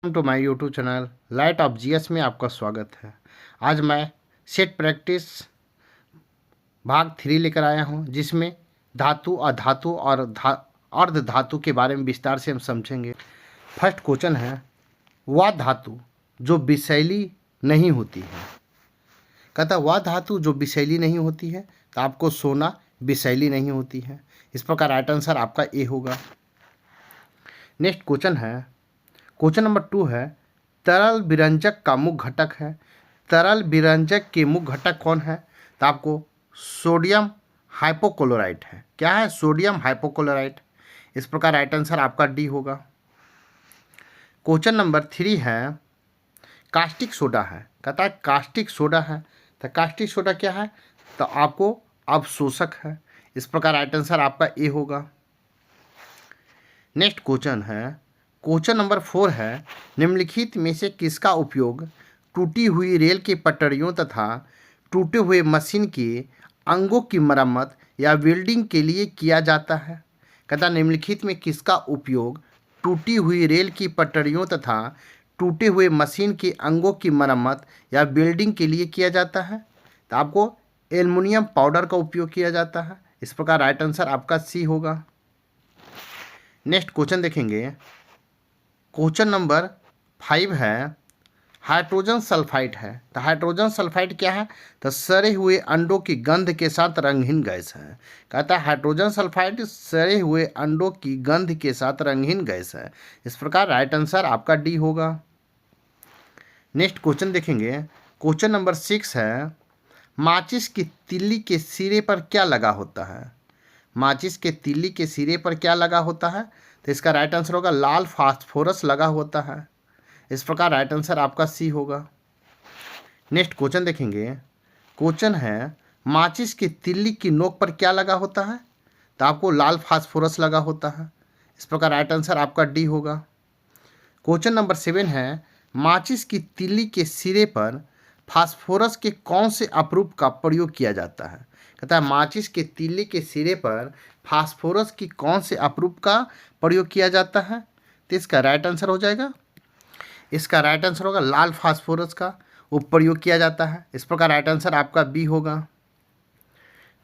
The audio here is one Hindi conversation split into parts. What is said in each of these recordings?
Welcome to my YouTube channel light of GS में आपका स्वागत है। आज मैं सेट प्रैक्टिस भाग 3 लेकर आया हूं, जिसमें धातु, अधातु और अर्ध धातु के बारे में विस्तार से हम समझेंगे। फर्स्ट क्वेश्चन है, वह धातु जो विषैली नहीं होती है। कहता वह धातु जो विषैली नहीं होती है, तो आपको सोना विषैली नहीं होती है। इस प्रकार राइट आंसर आपका ए होगा। नेक्स्ट क्वेश्चन है, क्वेश्चन नंबर 2 है, तरल विरंजक का मुख्य घटक है। तरल विरंजक के मुख्य घटक कौन है? तो आपको सोडियम हाइपोक्लोराइट है। क्या है? Sodium hypochlorite. इस प्रकार राइट आंसर आपका डी होगा। क्वेश्चन नंबर 3 है, कास्टिक सोडा है। कहता है कास्टिक सोडा है, तो कास्टिक सोडा क्या है? तो आपको अवशोषक है। इस प्रकार राइट आंसर आपका ए होगा। नेक्स्ट क्वेश्चन है, क्वेश्चन नंबर 4 है, निम्नलिखित में से किसका उपयोग टूटी हुई रेल की पटरियों तथा टूटे हुए मशीन के अंगों की मरम्मत या वेल्डिंग के लिए किया जाता है? कहता निम्नलिखित में किसका उपयोग टूटी हुई रेल की पटरियों तथा टूटे हुए मशीन के अंगों की मरम्मत या वेल्डिंग के लिए किया जाता है? तो आपको एल्युमिनियम पाउडर का उपयोग किया जाता है। इस प्रकार राइट आंसर आपका सी होगा। नेक्स्ट क्वेश्चन देखेंगे, क्वेश्चन नंबर 5 है, हाइड्रोजन सल्फाइड है। तो हाइड्रोजन सल्फाइड क्या है? तो सड़े हुए अंडों की गंध के साथ रंगहीन गैस है। कहता है हाइड्रोजन सल्फाइड सड़े हुए अंडों की गंध के साथ रंगहीन गैस है। इस प्रकार राइट आंसर आपका डी होगा। नेक्स्ट क्वेश्चन देखेंगे, क्वेश्चन नंबर 6 है, माचिस की तिल्ली के सिरे पर क्या लगा होता है? माचिस के तिल्ली के सिरे पर क्या लगा होता है? तो इसका राइट आंसर होगा लाल फास्फोरस लगा होता है। इस प्रकार राइट आंसर आपका सी होगा। नेक्स्ट क्वेश्चन देखेंगे, क्वेश्चन है, माचिस की तिल्ली की नोक पर क्या लगा होता है? तो आपको लाल फास्फोरस लगा होता है। इस प्रकार राइट आंसर आपका डी होगा। क्वेश्चन नंबर 7 है, माचिस की तिल्ली के सिरे पर फास्फोरस के कौन से अपरूप का प्रयोग किया जाता है? कहता है माचिस के तिल्ली के सिरे पर फास्फोरस की कौन से अपरूप का प्रयोग किया जाता है? तो इसका राइट आंसर हो जाएगा, इसका राइट आंसर होगा लाल फास्फोरस का प्रयोग किया जाता है। इस प्रकार राइट आंसर आपका बी होगा।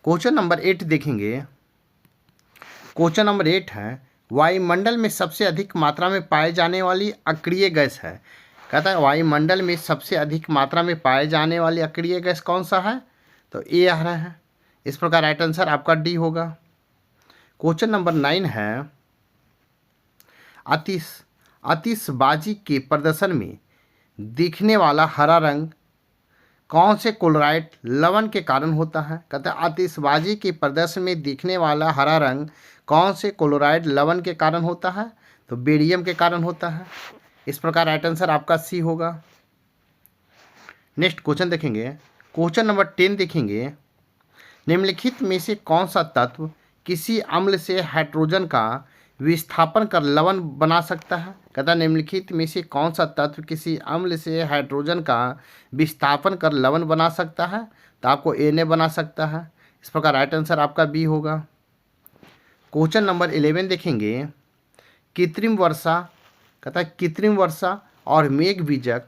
क्वेश्चन नंबर 8 देखेंगे, क्वेश्चन नंबर 8 है, वायुमंडल में सबसे अधिक मात्रा में पाए जाने वाली अक्रिय गैस है। कहता है वायुमंडल में सबसे अधिक मात्रा में पाए जाने वाली अक्रिय गैस कौन सा है? तो ए आ रहा है। इस प्रकार राइट आंसर आपका डी होगा। क्वेश्चन नंबर 9 है, आतिशबाजी के प्रदर्शन में दिखने वाला हरा रंग कौन से क्लोराइड लवण के कारण होता है? कहता है आतिशबाजी के प्रदर्शन में दिखने वाला हरा रंग कौन से क्लोराइड लवण के कारण होता है? तो बेरियम के कारण होता है। इस प्रकार राइट आंसर आपका सी होगा। नेक्स्ट क्वेश्चन देखेंगे, क्वेश्चन नंबर 10 देखेंगे, निम्नलिखित में से कौन सा तत्व किसी अम्ल से हाइड्रोजन का विस्थापन कर लवण बना सकता है? कहता है निम्नलिखित में से कौन सा तत्व किसी अम्ल से हाइड्रोजन का विस्थापन कर लवण बना सकता है? तो आपको ए ने बना सकता है। इस प्रकार राइट आंसर आपका बी होगा। क्वेश्चन नंबर 11 देखेंगे, कृत्रिम वर्षा। कहता है कृत्रिम वर्षा और मेघ बीजक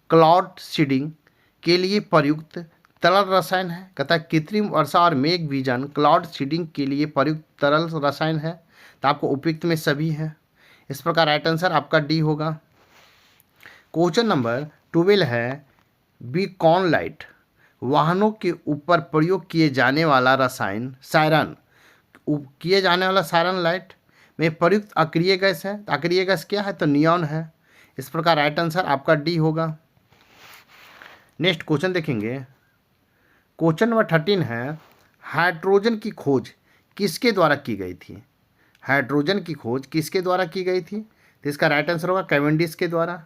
क्लाउड सीडिंग के लिए प्रयुक्त तरल रसायन है। कहता है कृत्रिम वर्षा और मेघ बीजन क्लाउड सीडिंग के लिए प्रयुक्त तरल रसायन है। तो आपको उपयुक्त में सभी है। इस प्रकार राइट आंसर आपका डी होगा। क्वेश्चन नंबर 12 है, बीकॉन लाइट वाहनों के ऊपर प्रयोग किए जाने वाला रसायन सायरन किए जाने वाला सायरन लाइट में प्रयुक्त अक्रिय गैस है। तो अक्रिय गैस क्या है? तो नियॉन है। इस प्रकार राइट आंसर आपका डी होगा। नेक्स्ट क्वेश्चन देखेंगे, क्वेश्चन नंबर 13 है, हाइड्रोजन की खोज किसके द्वारा की गई थी? हाइड्रोजन की खोज किसके द्वारा की गई थी? तो इसका राइट आंसर होगा कैवेंडिश के द्वारा।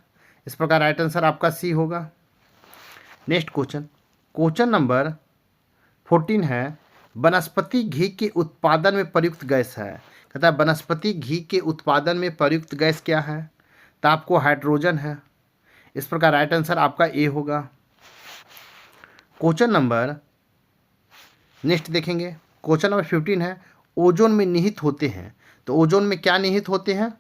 इस प्रकार राइट आंसर आपका सी होगा। नेक्स्ट क्वेश्चन, क्वेश्चन नंबर 14 है, वनस्पति घी के उत्पादन में प्रयुक्त गैस है। कहता है वनस्पति घी के उत्पादन में प्रयुक्त गैस क्या है? तो आपको हाइड्रोजन है। इस प्रकार राइट आंसर आपका ए होगा। क्वेश्चन नंबर नेक्स्ट देखेंगे, क्वेश्चन नंबर 15 है, ओजोन में निहित होते हैं। तो ओजोन में क्या निहित होते हैं?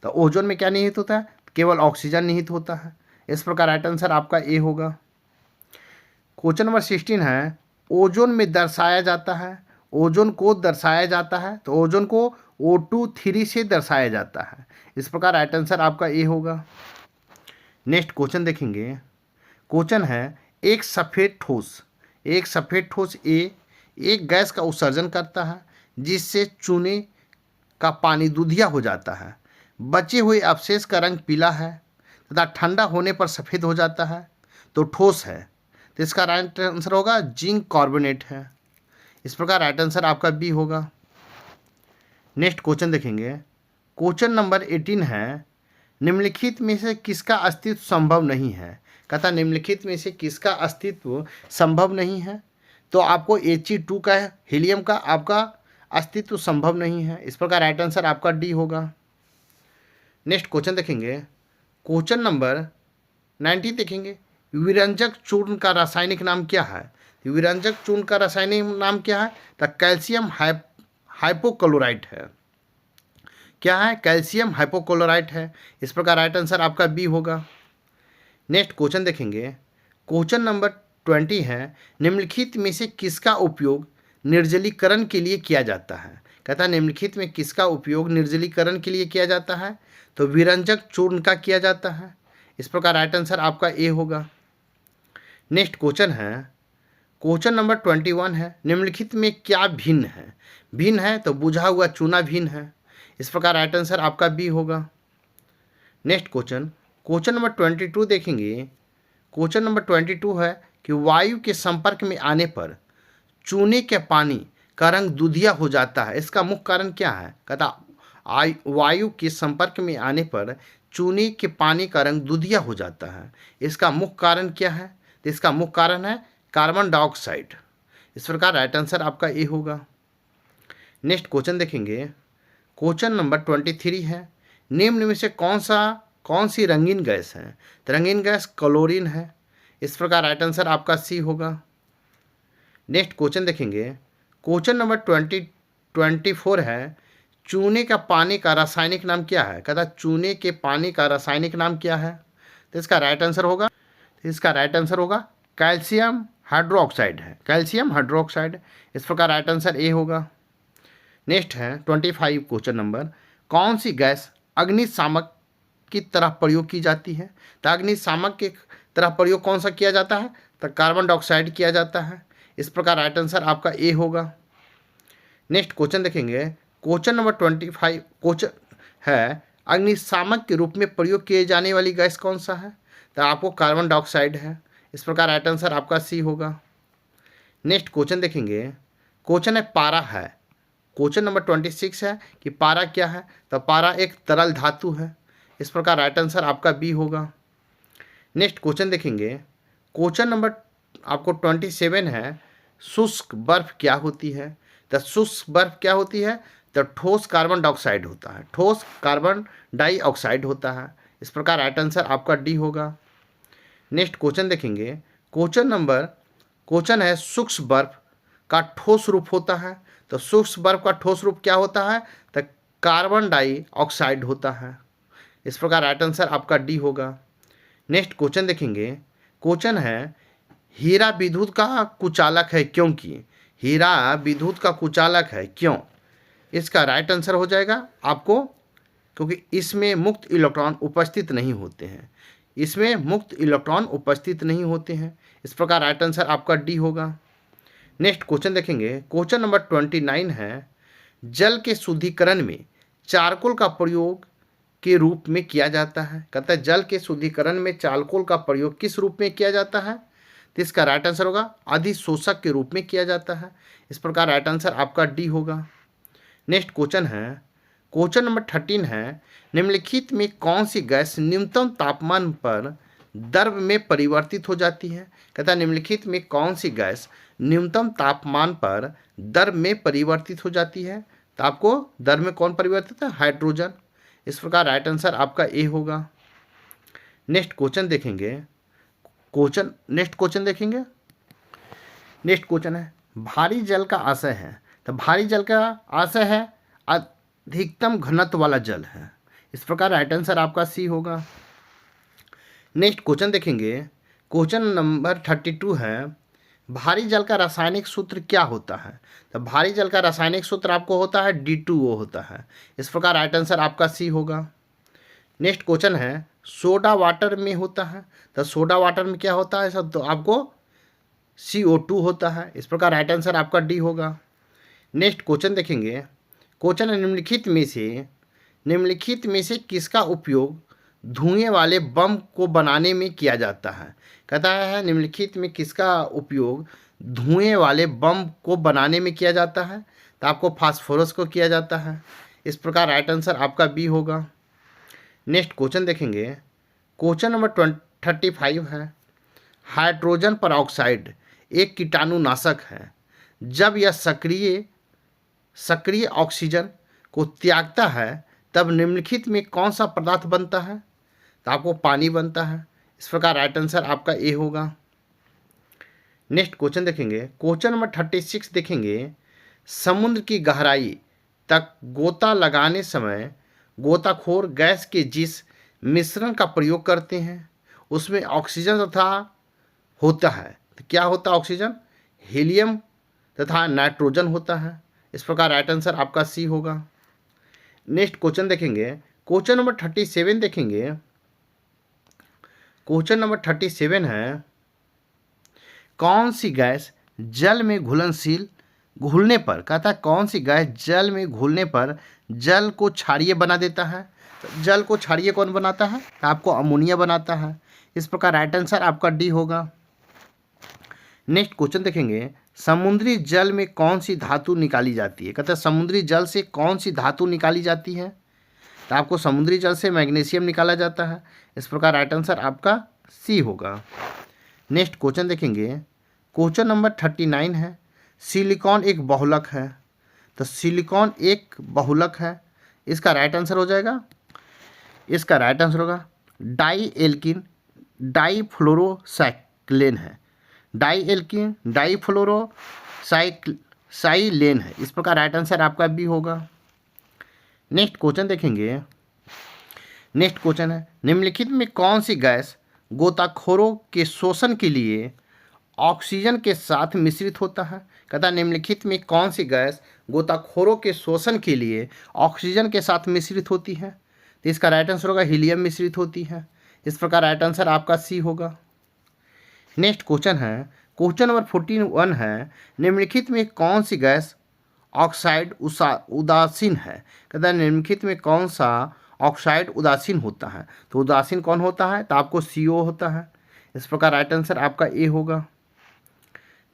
तो ओजोन में क्या निहित होता है? केवल ऑक्सीजन निहित होता है। इस प्रकार राइट आंसर आपका ए होगा। क्वेश्चन नंबर 16 है, ओजोन में दर्शाया जाता है, ओजोन को दर्शाया जाता है, तो ओजोन को O2 से दर्शाया जाता है। इस प्रकार राइट आंसर आपका ए होगा। नेक्स्ट क्वेश्चन देखेंगे। क्वेश्चन है, एक सफ़ेद ठोस एक गैस का उत्सर्जन करता है जिससे चूने का पानी दूधिया हो जाता है। बचे हुए अवशेष का रंग पीला है तथा ठंडा होने पर सफ़ेद हो जाता है, तो ठोस है। तो इसका राइट आंसर होगा जिंक कार्बोनेट है। इस प्रकार राइट आंसर आपका बी होगा। नेक्स्ट क्वेश्चन देखेंगे। क्वेश्चन नंबर 18 है, निम्नलिखित में से किसका अस्तित्व संभव नहीं है। कहता निम्नलिखित में से किसका अस्तित्व संभव नहीं है, तो आपको He2 का हीलियम का आपका अस्तित्व संभव नहीं है। इस प्रकार राइट आंसर आपका डी होगा। नेक्स्ट क्वेश्चन देखेंगे। क्वेश्चन नंबर 19 देखेंगे। विरंजक चूर्ण का रासायनिक नाम क्या है। विरंजक चूर्ण का रासायनिक नाम क्या है, तो कैल्शियम हाइपोक्लोराइट है। क्या है, कैल्शियम हाइपोक्लोराइट है। इस प्रकार राइट आंसर आपका बी होगा। नेक्स्ट क्वेश्चन देखेंगे। क्वेश्चन नंबर 20 है, निम्नलिखित में से किसका उपयोग निर्जलीकरण के लिए किया जाता है। कहता है निम्नलिखित में किसका उपयोग निर्जलीकरण के लिए किया जाता है, तो विरंजक चूर्ण का किया जाता है। इस प्रकार राइट आंसर आपका ए होगा। नेक्स्ट क्वेश्चन है, क्वेश्चन नंबर 21 है, निम्नलिखित में क्या भिन्न है तो बुझा हुआ चूना भिन्न है। इस प्रकार राइट आंसर आपका बी होगा। नेक्स्ट क्वेश्चन नंबर 22 देखेंगे। क्वेश्चन नंबर 22 है कि वायु के संपर्क में आने पर चूने के पानी का रंग दूधिया हो जाता है, इसका मुख्य कारण क्या है। कहता वायु के संपर्क में आने पर चूने के पानी का रंग दूधिया हो जाता है, इसका मुख्य कारण क्या है, तो इसका मुख्य कारण है कार्बन डाइऑक्साइड। इस प्रकार राइट आंसर आपका ए होगा। नेक्स्ट क्वेश्चन देखेंगे। क्वेश्चन नंबर 23 है, निम्न में से कौन सी रंगीन गैस है, तो रंगीन गैस क्लोरीन है। इस प्रकार राइट आंसर आपका सी होगा। नेक्स्ट क्वेश्चन देखेंगे। क्वेश्चन नंबर 24 है, चूने का पानी का रासायनिक नाम क्या है। कहता चूने के पानी का रासायनिक नाम क्या है, तो इसका राइट आंसर होगा कैल्शियम हाइड्रोक्साइड है, कैल्शियम हाइड्रोक्साइड। इस प्रकार राइट आंसर ए होगा। नेक्स्ट है 25 क्वेश्चन नंबर, कौन सी गैस अग्निशामक की तरह प्रयोग की जाती है। तो अग्निशामक की तरह प्रयोग कौन सा किया जाता है, तो कार्बन डाइऑक्साइड किया जाता है। इस प्रकार राइट आंसर आपका ए होगा। नेक्स्ट क्वेश्चन देखेंगे। क्वेश्चन नंबर 25 क्वेश्चन है, अग्निशामक के रूप में प्रयोग किए जाने वाली गैस कौन सा है, तो आपको कार्बन डाइऑक्साइड है। इस प्रकार राइट आंसर आपका सी होगा। नेक्स्ट क्वेश्चन देखेंगे। क्वेश्चन है पारा है। क्वेश्चन नंबर 26 है कि पारा क्या है, तो पारा एक तरल धातु है। इस प्रकार राइट आंसर आपका बी होगा। नेक्स्ट क्वेश्चन देखेंगे। क्वेश्चन नंबर आपको 27 है, शुष्क बर्फ क्या होती है। तो शुष्क बर्फ क्या होती है, तो ठोस कार्बन डाइऑक्साइड होता है, ठोस कार्बन डाइऑक्साइड होता है। इस प्रकार राइट आंसर आपका डी होगा। नेक्स्ट क्वेश्चन देखेंगे। क्वेश्चन है, सूक्ष्म बर्फ का ठोस रूप होता है। तो सूक्ष्म बर्फ का ठोस रूप क्या होता है, तो कार्बन डाइऑक्साइड होता है। इस प्रकार राइट आंसर आपका डी होगा। नेक्स्ट क्वेश्चन देखेंगे। क्वेश्चन है, हीरा विद्युत का कुचालक है क्योंकि हीरा विद्युत का कुचालक है क्यों। इसका राइट आंसर हो जाएगा आपको, क्योंकि इसमें मुक्त इलेक्ट्रॉन उपस्थित नहीं होते हैं, इसमें मुक्त इलेक्ट्रॉन उपस्थित नहीं होते हैं। इस प्रकार राइट आंसर आपका डी होगा। नेक्स्ट क्वेश्चन देखेंगे। क्वेश्चन नंबर 29 है, जल के शुद्धिकरण में चारकोल का प्रयोग के रूप में किया जाता है। कहता है जल के शुद्धिकरण में चारकोल का प्रयोग किस रूप में किया जाता है, तो इसका राइट आंसर होगा अधिशोषक के रूप में किया जाता है। इस प्रकार राइट आंसर आपका डी होगा। नेक्स्ट क्वेश्चन है, क्वेश्चन नंबर 13 है, निम्नलिखित में कौन सी गैस न्यूनतम तापमान पर द्रव में परिवर्तित हो जाती है। कहता है निम्नलिखित में कौन सी गैस न्यूनतम तापमान पर द्रव में परिवर्तित हो जाती है, तो आपको द्रव में कौन परिवर्तित है, हाइड्रोजन। इस प्रकार राइट आंसर आपका ए होगा। नेक्स्ट क्वेश्चन देखेंगे। नेक्स्ट क्वेश्चन है, भारी जल का आशय है। तो भारी जल का आशय है अधिकतम घनत्व वाला जल है। इस प्रकार राइट आंसर आपका सी होगा। नेक्स्ट क्वेश्चन देखेंगे, क्वेश्चन नंबर 32 है, भारी जल का रासायनिक सूत्र क्या होता है? तो भारी जल का रासायनिक सूत्र आपको होता है D2O होता है। इस प्रकार राइट आंसर आपका सी होगा। नेक्स्ट क्वेश्चन है, सोडा वाटर में होता है, तो सोडा वाटर में क्या होता है सब? तो आपको CO2 होता है। इस प्रकार राइट आंसर आपका डी होगा। नेक्स्ट क्वेश्चन देखेंगे, क्वेश्चन है, निम्नलिखित में से किसका उपयोग धुएं वाले बम को बनाने में किया जाता है? कहता है निम्नलिखित में किसका उपयोग धुएं वाले बम को बनाने में किया जाता है? तो आपको फास्फोरस को किया जाता है। इस प्रकार राइट आंसर आपका बी होगा। नेक्स्ट क्वेश्चन देखेंगे, क्वेश्चन नंबर 35 है, हाइड्रोजन परऑक्साइड एक कीटाणुनाशक है। जब यह सक्रिय ऑक्सीजन को त्यागता है तब निम्नलिखित में कौन सा पदार्थ बनता है? तो आपको पानी बनता है। इस प्रकार राइट आंसर आपका ए होगा। नेक्स्ट क्वेश्चन देखेंगे, क्वेश्चन नंबर 36 देखेंगे, समुद्र की गहराई तक गोता लगाने समय गोताखोर गैस के जिस मिश्रण का प्रयोग करते हैं उसमें ऑक्सीजन तथा होता है, तो क्या होता है? ऑक्सीजन, हीलियम तथा नाइट्रोजन होता है। इस प्रकार राइट आंसर आपका सी होगा। नेक्स्ट क्वेश्चन देखेंगे, क्वेश्चन नंबर 37 देखेंगे, क्वेश्चन नंबर 37 है, कौन सी गैस जल में घुलने पर, कहता है कौन सी गैस जल में घुलने पर जल को क्षारीय बना देता है? तो जल को क्षारीय कौन बनाता है? तो आपको अमोनिया बनाता है। इस प्रकार राइट आंसर आपका डी होगा। नेक्स्ट क्वेश्चन देखेंगे, समुद्री जल में कौन सी धातु निकाली जाती है? कहता है समुद्री जल से कौन सी धातु निकाली जाती है? तो आपको समुद्री जल से मैग्नीशियम निकाला जाता है। इस प्रकार राइट आंसर आपका सी होगा। नेक्स्ट क्वेश्चन देखेंगे, क्वेश्चन नंबर 39 है, सिलिकॉन एक बहुलक है। तो सिलिकॉन एक बहुलक है। इसका राइट आंसर हो जाएगा, इसका राइट आंसर होगा डाई एल्किन डाईफ्लोरोसाइक्लेन है। डाई एल्किन डाईफ्लोरोसाइक्लेन है। इस प्रकार राइट आंसर आपका बी होगा। नेक्स्ट क्वेश्चन देखेंगे, नेक्स्ट क्वेश्चन है, निम्नलिखित में कौन सी गैस गोताखोरों के शोषण के लिए ऑक्सीजन के साथ मिश्रित होता है? कहता है निम्नलिखित में कौन सी गैस गोताखोरों के शोषण के लिए ऑक्सीजन के साथ मिश्रित होती है? तो इसका राइट आंसर होगा हीलियम मिश्रित होती है। इस प्रकार राइट आंसर आपका सी होगा। नेक्स्ट क्वेश्चन है, क्वेश्चन नंबर 41 है, निम्नलिखित में कौन सी गैस ऑक्साइड उदासीन है? कहता है निम्नलिखित में कौन सा ऑक्साइड उदासीन होता है? तो उदासीन कौन होता है? तो आपको CO होता है। इस प्रकार राइट आंसर आपका ए होगा।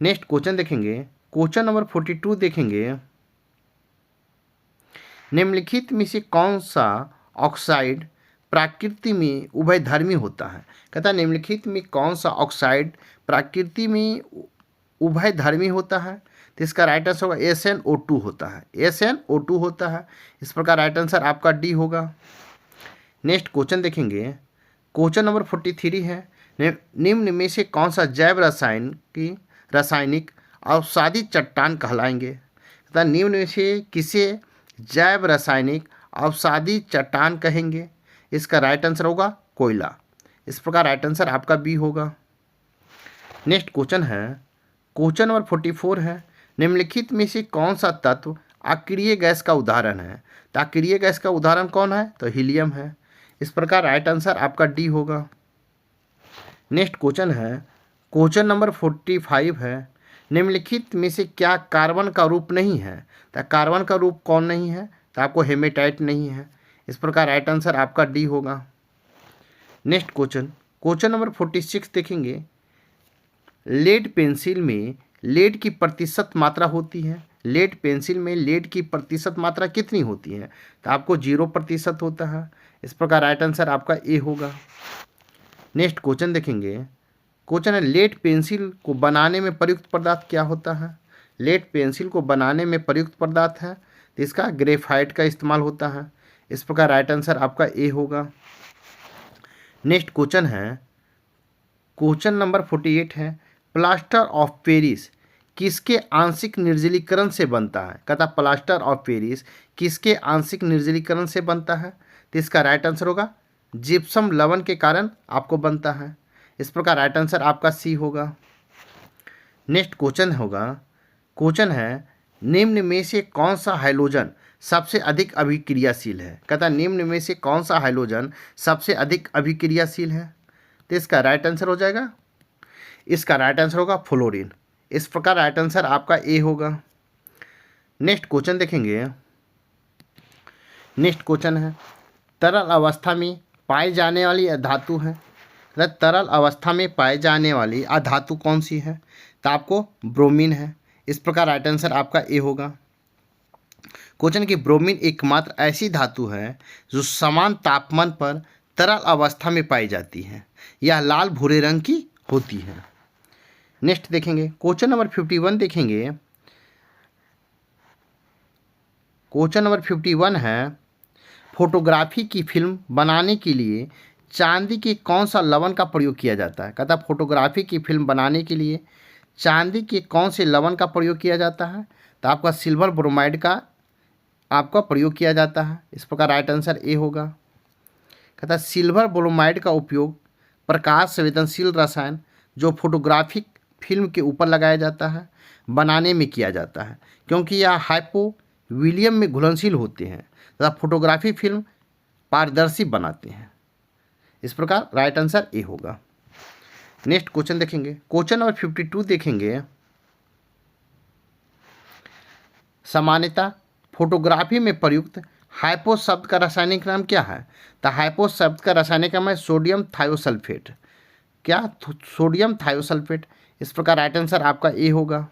नेक्स्ट क्वेश्चन देखेंगे, क्वेश्चन नंबर 42 देखेंगे, निम्नलिखित में से कौन सा ऑक्साइड प्रकृति में उभयधर्मी होता है? कहता है निम्नलिखित में कौन सा ऑक्साइड प्रकृति में उभयधर्मी होता है? तो इसका राइट आंसर होगा SnO2 होता है। SnO2 होता है। इस प्रकार राइट आंसर आपका डी होगा। नेक्स्ट क्वेश्चन देखेंगे, क्वेश्चन नंबर 43 है, निम्न में से कौन सा जैव रासायनिक अवसादी चट्टान कहलाएंगे? तथा निम्न में से किसे जैव रासायनिक अवसादी चट्टान कहेंगे? इसका राइट आंसर होगा कोयला। इस प्रकार राइट आंसर आपका बी होगा। नेक्स्ट क्वेश्चन है, क्वेश्चन नंबर 44 है, निम्नलिखित में से कौन सा तत्व अक्रिय गैस का उदाहरण है? तो अक्रिय गैस का उदाहरण कौन है? तो हीलियम है। इस प्रकार राइट आंसर आपका डी होगा। नेक्स्ट क्वेश्चन है, क्वेश्चन नंबर 45 है, निम्नलिखित में से क्या कार्बन का रूप नहीं है? तो कार्बन का रूप कौन नहीं है? तो आपको हेमेटाइट नहीं है। इस प्रकार राइट आंसर आपका डी होगा। नेक्स्ट क्वेश्चन, क्वेश्चन नंबर 46 देखेंगे, लेड पेंसिल में लेड की प्रतिशत मात्रा होती है। लेड पेंसिल में लेड की प्रतिशत मात्रा कितनी होती है? तो आपको 0% होता है। इस प्रकार राइट आंसर आपका ए होगा। नेक्स्ट क्वेश्चन देखेंगे, क्वेश्चन है, लेड पेंसिल को बनाने में प्रयुक्त पदार्थ क्या होता है? लेड पेंसिल को बनाने में प्रयुक्त पदार्थ है तो इसका ग्रेफाइट का इस्तेमाल होता है। इस प्रकार राइट आंसर आपका ए होगा। नेक्स्ट क्वेश्चन है, क्वेश्चन नंबर 48 है, प्लास्टर ऑफ पेरिस किसके आंशिक निर्जलीकरण से बनता है? कहता प्लास्टर ऑफ पेरिस किसके आंशिक निर्जलीकरण से बनता है? तो इसका राइट आंसर होगा जिप्सम लवण के कारण आपको बनता है। इस प्रकार राइट आंसर आपका सी होगा। नेक्स्ट क्वेश्चन है निम्न में से कौन सा हाइड्रोजन सबसे अधिक अभिक्रियाशील है। कहता है निम्न में से कौन सा हाइड्रोजन सबसे अधिक अभिक्रियाशील है। तो इसका राइट आंसर हो जाएगा, इसका राइट आंसर होगा फ्लोरीन। इस प्रकार राइट आंसर आपका ए होगा। नेक्स्ट क्वेश्चन देखेंगे। नेक्स्ट क्वेश्चन है तरल अवस्था में पाई जाने वाली धातु है। तरल अवस्था में पाई जाने वाली अधातु कौन सी है। तो आपको ब्रोमीन है। इस प्रकार राइट आंसर आपका ए होगा। क्वेश्चन की ब्रोमीन एकमात्र ऐसी धातु है जो समान तापमान पर तरल अवस्था में पाई जाती है। यह लाल भूरे रंग की होती है। नेक्स्ट देखेंगे क्वेश्चन नंबर 51 देखेंगे। क्वेश्चन नंबर 51 है फोटोग्राफी की फिल्म बनाने के लिए चांदी के कौन सा लवण का प्रयोग किया जाता है। कहता फोटोग्राफी की फिल्म बनाने के लिए चांदी के कौन से लवण का प्रयोग किया जाता है। तो आपका सिल्वर ब्रोमाइड का आपका प्रयोग किया जाता है। इस प्रकार राइट आंसर ए होगा। कहता सिल्वर ब्रोमाइड का उपयोग प्रकाश संवेदनशील रसायन जो फोटोग्राफिक फिल्म के ऊपर लगाया जाता है बनाने में किया जाता है, क्योंकि यह हाइपोविलियम में घुलनशील होते हैं तथा फोटोग्राफी फिल्म पारदर्शी बनाते हैं। इस प्रकार राइट आंसर ए होगा। नेक्स्ट क्वेश्चन देखेंगे। क्वेश्चन नंबर 52 देखेंगे। सामान्यतः फोटोग्राफी में प्रयुक्त हाइपो शब्द का रासायनिक नाम क्या है। तो हाइपो शब्द का रासायनिक नाम है सोडियम थायोसल्फेट। क्या सोडियम थायोसल्फेट। इस प्रकार राइट आंसर आपका ए होगा।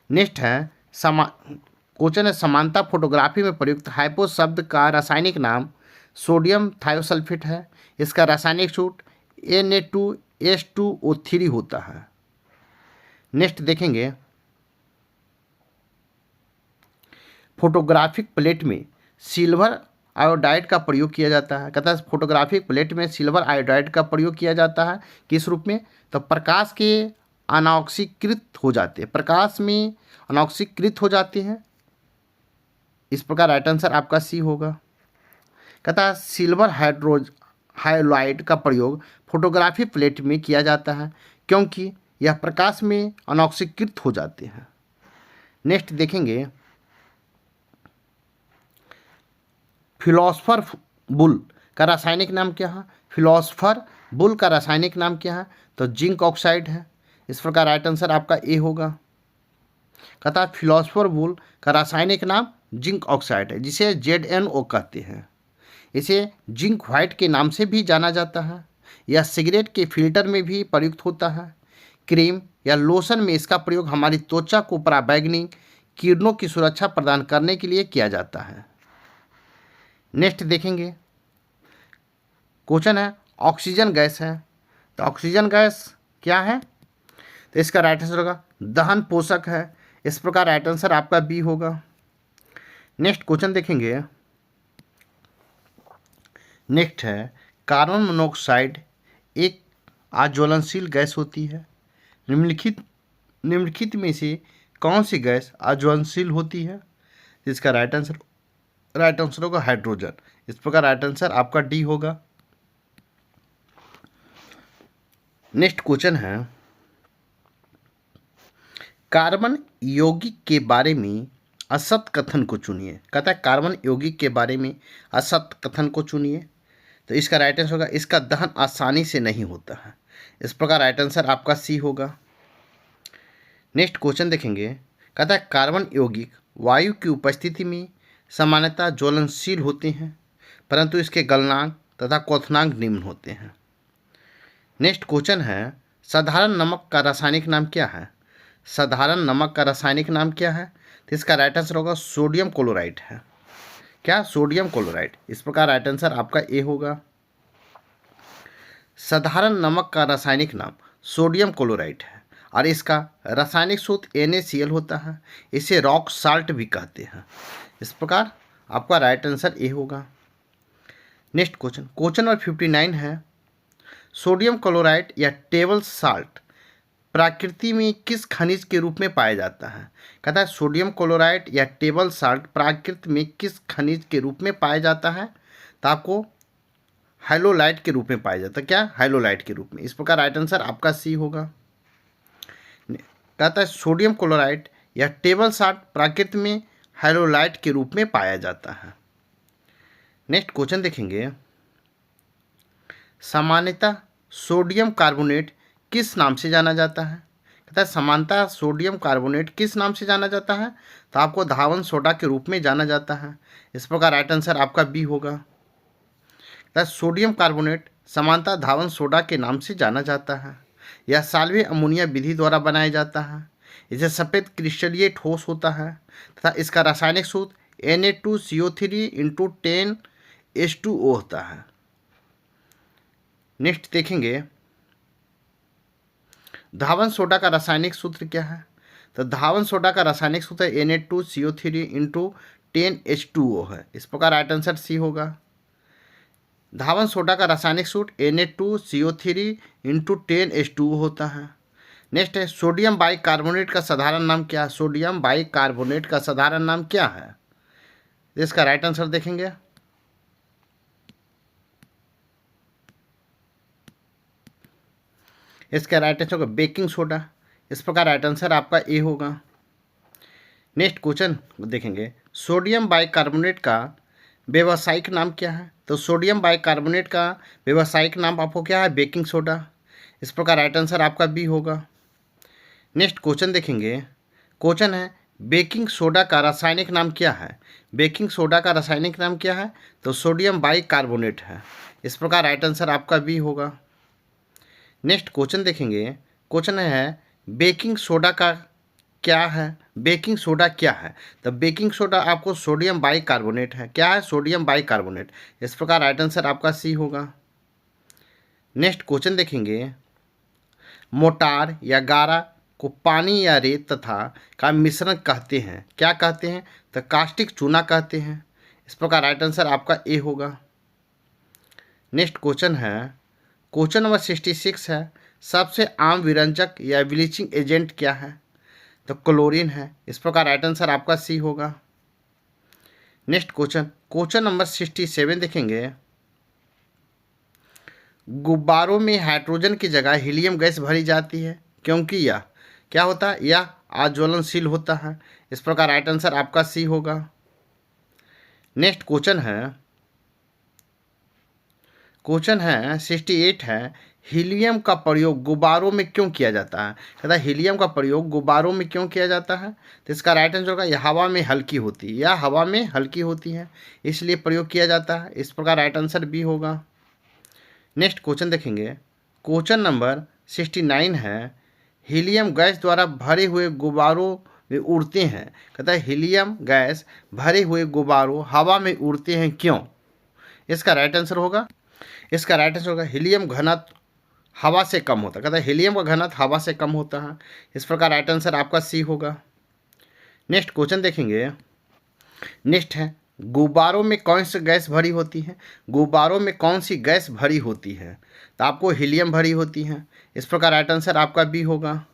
नेक्स्ट है क्वेश्चन है समानता फोटोग्राफी में प्रयुक्त हाइपो शब्द का रासायनिक नाम सोडियम थायोसल्फेट है। इसका रासायनिक सूत्र Na2H2O3 होता है। नेक्स्ट देखेंगे फोटोग्राफिक प्लेट में सिल्वर आयोडाइड का प्रयोग किया जाता है। कहता है फोटोग्राफिक प्लेट में सिल्वर आयोडाइड का प्रयोग किया जाता है किस रूप में। तो प्रकाश के अनॉक्सीकृत हो जाते हैं, प्रकाश में अनॉक्सीकृत हो जाते हैं। इस प्रकार राइट आंसर आपका सी होगा। कहता है सिल्वर हाइड्रोलाइड का प्रयोग फोटोग्राफी प्लेट में किया जाता है क्योंकि यह प्रकाश में अनॉक्सीकृत हो जाते हैं। नेक्स्ट देखेंगे फिलोसफर बुल का रासायनिक नाम क्या है। फिलोसफर बुल का रासायनिक नाम क्या है। तो जिंक ऑक्साइड है। इस प्रकार राइट आंसर आपका ए होगा। कहता है फिलोसफर बुल का रासायनिक नाम जिंक ऑक्साइड है, जिसे ZnO कहते हैं। इसे जिंक व्हाइट के नाम से भी जाना जाता है। यह सिगरेट के फिल्टर में भी प्रयुक्त होता है। क्रीम या लोशन में इसका प्रयोग हमारी त्वचा को पराबैंगनी किरणों की सुरक्षा प्रदान करने के लिए किया जाता है। नेक्स्ट देखेंगे क्वेश्चन है ऑक्सीजन गैस है। तो ऑक्सीजन गैस क्या है। तो इसका राइट आंसर होगा दहन पोषक है। इस प्रकार राइट आंसर आपका बी होगा। नेक्स्ट क्वेश्चन देखेंगे। नेक्स्ट है कार्बन मोनोऑक्साइड एक अज्वलनशील गैस होती है। निम्नलिखित में से कौन सी गैस अज्वलनशील होती है। इसका राइट आंसर होगा हाइड्रोजन। इस प्रकार राइट आंसर आपका डी होगा। नेक्स्ट क्वेश्चन है कार्बन यौगिक के बारे में असत कथन को चुनिए। कहता है कार्बन यौगिक के बारे में असत कथन को चुनिए। तो इसका राइट आंसर होगा इसका दहन आसानी से नहीं होता है। इस प्रकार राइट आंसर आपका सी होगा। नेक्स्ट क्वेश्चन देखेंगे। कहता है कार्बन यौगिक वायु की उपस्थिति में सामान्यतः ज्वलनशील होते हैं, परंतु इसके गलनांक तथा क्वथनांक निम्न होते हैं। नेक्स्ट क्वेश्चन है साधारण नमक का रासायनिक नाम क्या है। साधारण नमक का रासायनिक नाम क्या है। तो इसका राइट आंसर होगा सोडियम क्लोराइड है। क्या सोडियम क्लोराइड। इस प्रकार राइट आंसर आपका ए होगा। साधारण नमक का रासायनिक नाम सोडियम क्लोराइड है और इसका रासायनिक सूत्र NaCl होता है। इसे रॉक साल्ट भी कहते हैं। इस प्रकार आपका राइट आंसर ए होगा। नेक्स्ट क्वेश्चन नंबर 59 है सोडियम क्लोराइड या टेबल साल्ट प्रकृति में किस खनिज के रूप में पाया जाता है। कहता है सोडियम क्लोराइड या टेबल साल्ट प्रकृति में किस खनिज के रूप में पाया जाता है। तो आपको हाइलोलाइट के रूप में पाया जाता है। क्या? हाइलोलाइट के रूप में। इस प्रकार राइट आंसर आपका सी होगा। कहता है सोडियम क्लोराइड या टेबल साल्ट प्रकृति में हाइलोलाइट के रूप में पाया जाता है। नेक्स्ट क्वेश्चन देखेंगे, सामान्यतः सोडियम कार्बोनेट किस नाम से जाना जाता है? कहता है सामान्यतः सोडियम कार्बोनेट किस नाम से जाना जाता है? तो आपको धावन सोडा के रूप में जाना जाता है। इस प्रकार राइट आंसर आपका बी होगा। कहता है सोडियम कार्बोनेट सामान्यतः धावन सोडा के नाम से जाना जाता है। यह साल्वे अमोनिया विधि द्वारा बनाया जाता है। इसे सफ़ेद क्रिस्टलीय ठोस होता है तथा इसका रासायनिक सूत्र Na2CO3 इंटू 10H2O होता है। नेक्स्ट देखेंगे, धावन सोडा का रासायनिक सूत्र क्या है? तो धावन सोडा का रासायनिक सूत्र Na2CO3 इंटू 10H2O है। इस प्रकार राइट आंसर सी होगा। धावन सोडा का रासायनिक सूत्र Na2CO3 इंटू 10H2O होता है। नेक्स्ट है, सोडियम बाइकार्बोनेट का साधारण नाम क्या है? सोडियम बाइकार्बोनेट का साधारण नाम क्या है? इसका राइट आंसर देखेंगे, इसका राइट आंसर होगा बेकिंग सोडा। इस प्रकार राइट आंसर आपका ए होगा। नेक्स्ट क्वेश्चन देखेंगे, सोडियम बाइकार्बोनेट का व्यावसायिक नाम क्या है? तो सोडियम बाइकार्बोनेट का व्यावसायिक नाम आपको क्या है? Baking soda. इस प्रकार राइट आंसर आपका बी होगा। नेक्स्ट क्वेश्चन देखेंगे, क्वेश्चन है बेकिंग सोडा का रासायनिक नाम क्या है? बेकिंग सोडा का रासायनिक नाम क्या है? तो सोडियम बाइकार्बोनेट है। इस प्रकार राइट आंसर आपका बी होगा। नेक्स्ट क्वेश्चन देखेंगे, क्वेश्चन है बेकिंग सोडा का क्या है? बेकिंग सोडा क्या है? तो बेकिंग सोडा आपको सोडियम बाइकार्बोनेट है। क्या है? Sodium bicarbonate. इस प्रकार राइट आंसर आपका सी होगा। नेक्स्ट क्वेश्चन देखेंगे, मोटार या गारा को पानी या रेत तथा का मिश्रण कहते हैं। क्या कहते हैं? तो कास्टिक चूना कहते हैं। इस प्रकार राइट आंसर आपका ए होगा। नेक्स्ट क्वेश्चन है, क्वेश्चन नंबर 66 है, सबसे आम विरंजक या ब्लीचिंग एजेंट क्या है? तो क्लोरीन है। इस प्रकार राइट आंसर आपका सी होगा। नेक्स्ट क्वेश्चन, क्वेश्चन नंबर 67 देखेंगे, गुब्बारों में हाइड्रोजन की जगह हीलियम गैस भरी जाती है क्योंकि यह क्या होता है? यह अज्वलनशील होता है। इस प्रकार राइट आंसर आपका सी होगा। नेक्स्ट क्वेश्चन है 68 है, हीलियम का प्रयोग गुब्बारों में क्यों किया जाता है? कहता है हीलियम का प्रयोग गुब्बारों में क्यों किया जाता है? तो इसका राइट आंसर होगा यह हवा में हल्की होती है या हवा में हल्की होती है, इसलिए प्रयोग किया जाता है। इस प्रकार राइट आंसर बी होगा। नेक्स्ट क्वेश्चन देखेंगे, क्वेश्चन नंबर 69 है, हीलियम गैस द्वारा भरे हुए गुब्बारों में उड़ते हैं। कहता है हीलियम गैस भरे हुए गुब्बारों हवा में उड़ते हैं क्यों? इसका राइट आंसर होगा, इसका राइट आंसर होगा हीलियम घनत्व हवा से कम होता है। कहता है हीलियम का घनत्व हवा से कम होता है। इस प्रकार राइट आंसर आपका सी होगा। नेक्स्ट क्वेश्चन देखेंगे, नेक्स्ट है, गुब्बारों में कौन सी गैस भरी होती है? गुब्बारों में कौन सी गैस भरी होती है? तो आपको हीलियम भरी होती है। इस प्रकार राइट आंसर आपका बी होगा।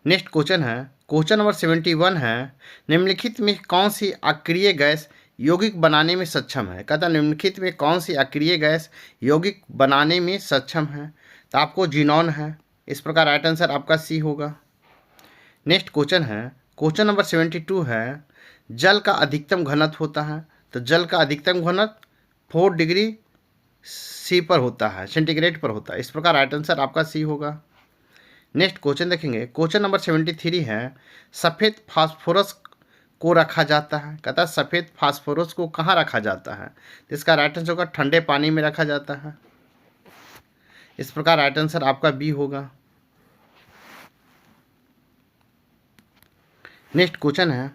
नेक्स्ट क्वेश्चन है, क्वेश्चन नंबर 71 है, निम्नलिखित में कौन सी अक्रिय गैस यौगिक बनाने में सक्षम है? कहता है निम्नलिखित में कौन सी अक्रिय गैस यौगिक बनाने में सक्षम है? तो आपको जीनॉन है। इस प्रकार राइट आंसर आपका सी होगा। नेक्स्ट क्वेश्चन है, क्वेश्चन नंबर 72 है, जल का अधिकतम घनत्व होता है। तो जल का अधिकतम घनत्व 4 डिग्री सी पर होता है, सेंटीग्रेड पर होता है। इस प्रकार राइट आंसर आपका सी होगा। नेक्स्ट क्वेश्चन देखेंगे, क्वेश्चन नंबर 73 है, सफ़ेद फास्फोरस को रखा जाता है। कहता है सफ़ेद फास्फोरस को कहाँ रखा जाता है? तो इसका राइट आंसर होगा ठंडे पानी में रखा जाता है। इस प्रकार राइट आंसर आपका बी होगा। नेक्स्ट क्वेश्चन है,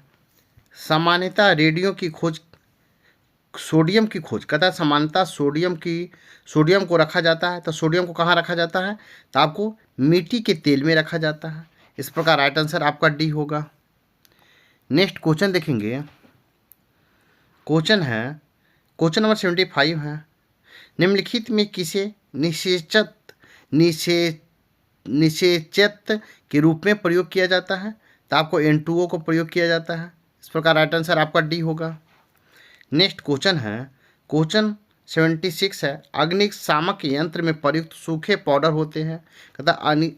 सामान्यतः रेडियो की खोज सोडियम की खोज। कहता है सामान्यतः सोडियम को रखा जाता है। तो सोडियम को कहाँ रखा जाता है? तो आपको मिट्टी के तेल में रखा जाता है। इस प्रकार राइट आंसर आपका डी होगा। नेक्स्ट क्वेश्चन देखेंगे, क्वेश्चन है, क्वेश्चन नंबर 75 है, निम्नलिखित में किसे निषेचत के रूप में प्रयोग किया जाता है? तो आपको N2O को प्रयोग किया जाता है। इस प्रकार राइट आंसर आपका डी होगा। नेक्स्ट क्वेश्चन है, क्वेश्चन 76 है, अग्निशामक यंत्र में प्रयुक्त सूखे पाउडर होते हैं। कहता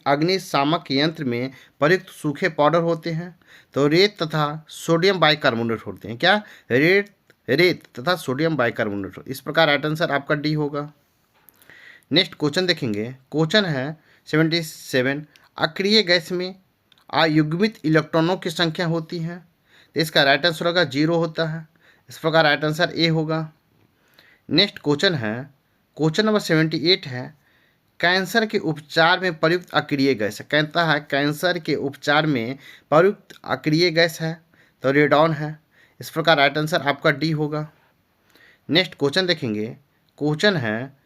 अग्निशामक यंत्र में प्रयुक्त सूखे पाउडर होते हैं। तो रेत तथा सोडियम बाइकार्बोनेट होते हैं। क्या? रेत तथा सोडियम बाइकार्बोनेट। इस प्रकार राइट आंसर आपका डी होगा। नेक्स्ट क्वेश्चन देखेंगे। क्वेश्चन है 77, अक्रिय गैस में अयुग्मित इलेक्ट्रॉनों की संख्या होती है। तो इसका राइट आंसर होगा 0 होता है। इस प्रकार राइट आंसर ए होगा। नेक्स्ट क्वेश्चन है, क्वेश्चन नंबर 78 है, कैंसर के उपचार में प्रयुक्त अक्रिय गैस है। कहता है कैंसर के उपचार में प्रयुक्त अक्रिय गैस है, तो रेडॉन है। इस प्रकार राइट आंसर आपका डी होगा। नेक्स्ट क्वेश्चन देखेंगे। क्वेश्चन है,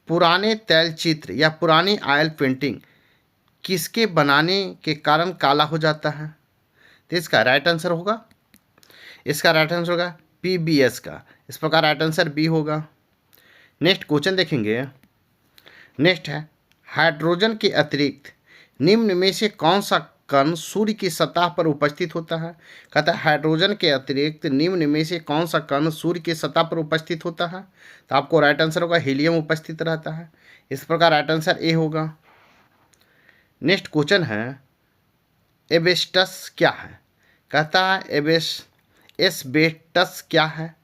पुराने तैलचित्र या पुरानी ऑयल पेंटिंग किसके बनाने के कारण काला हो जाता है? तो इसका राइट आंसर होगा, इसका राइट आंसर होगा पीबीएस का। इस प्रकार राइट आंसर बी होगा। नेक्स्ट क्वेश्चन देखेंगे। नेक्स्ट है, हाइड्रोजन के अतिरिक्त निम्न में से कौन सा कण सूर्य की सतह पर उपस्थित होता है? कहता है हाइड्रोजन के अतिरिक्त निम्न में से कौन सा कण सूर्य की सतह पर उपस्थित होता है? तो आपको राइट आंसर होगा हीलियम उपस्थित रहता है। इस प्रकार राइट आंसर ए होगा। नेक्स्ट क्वेश्चन है, एस्बेस्टस क्या है? कहता है एस्बेस्टस क्या है?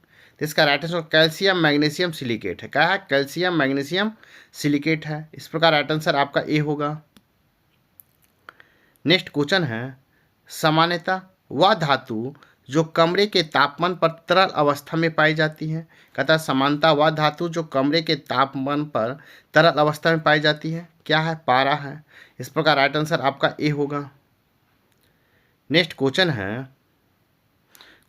तो इसका right answer calcium magnesium silicate है। क्या है? कैल्शियम मैग्नीशियम सिलिकेट है। इस प्रकार राइट आंसर आपका ए होगा। नेक्स्ट क्वेश्चन है, सामान्यतः वह धातु जो कमरे के तापमान पर तरल अवस्था में पाई जाती है। कहता है सामान्यतः वह धातु जो कमरे के तापमान पर तरल अवस्था में पाई जाती है। क्या है? पारा है। इस प्रकार राइट आंसर आपका ए होगा। नेक्स्ट क्वेश्चन है,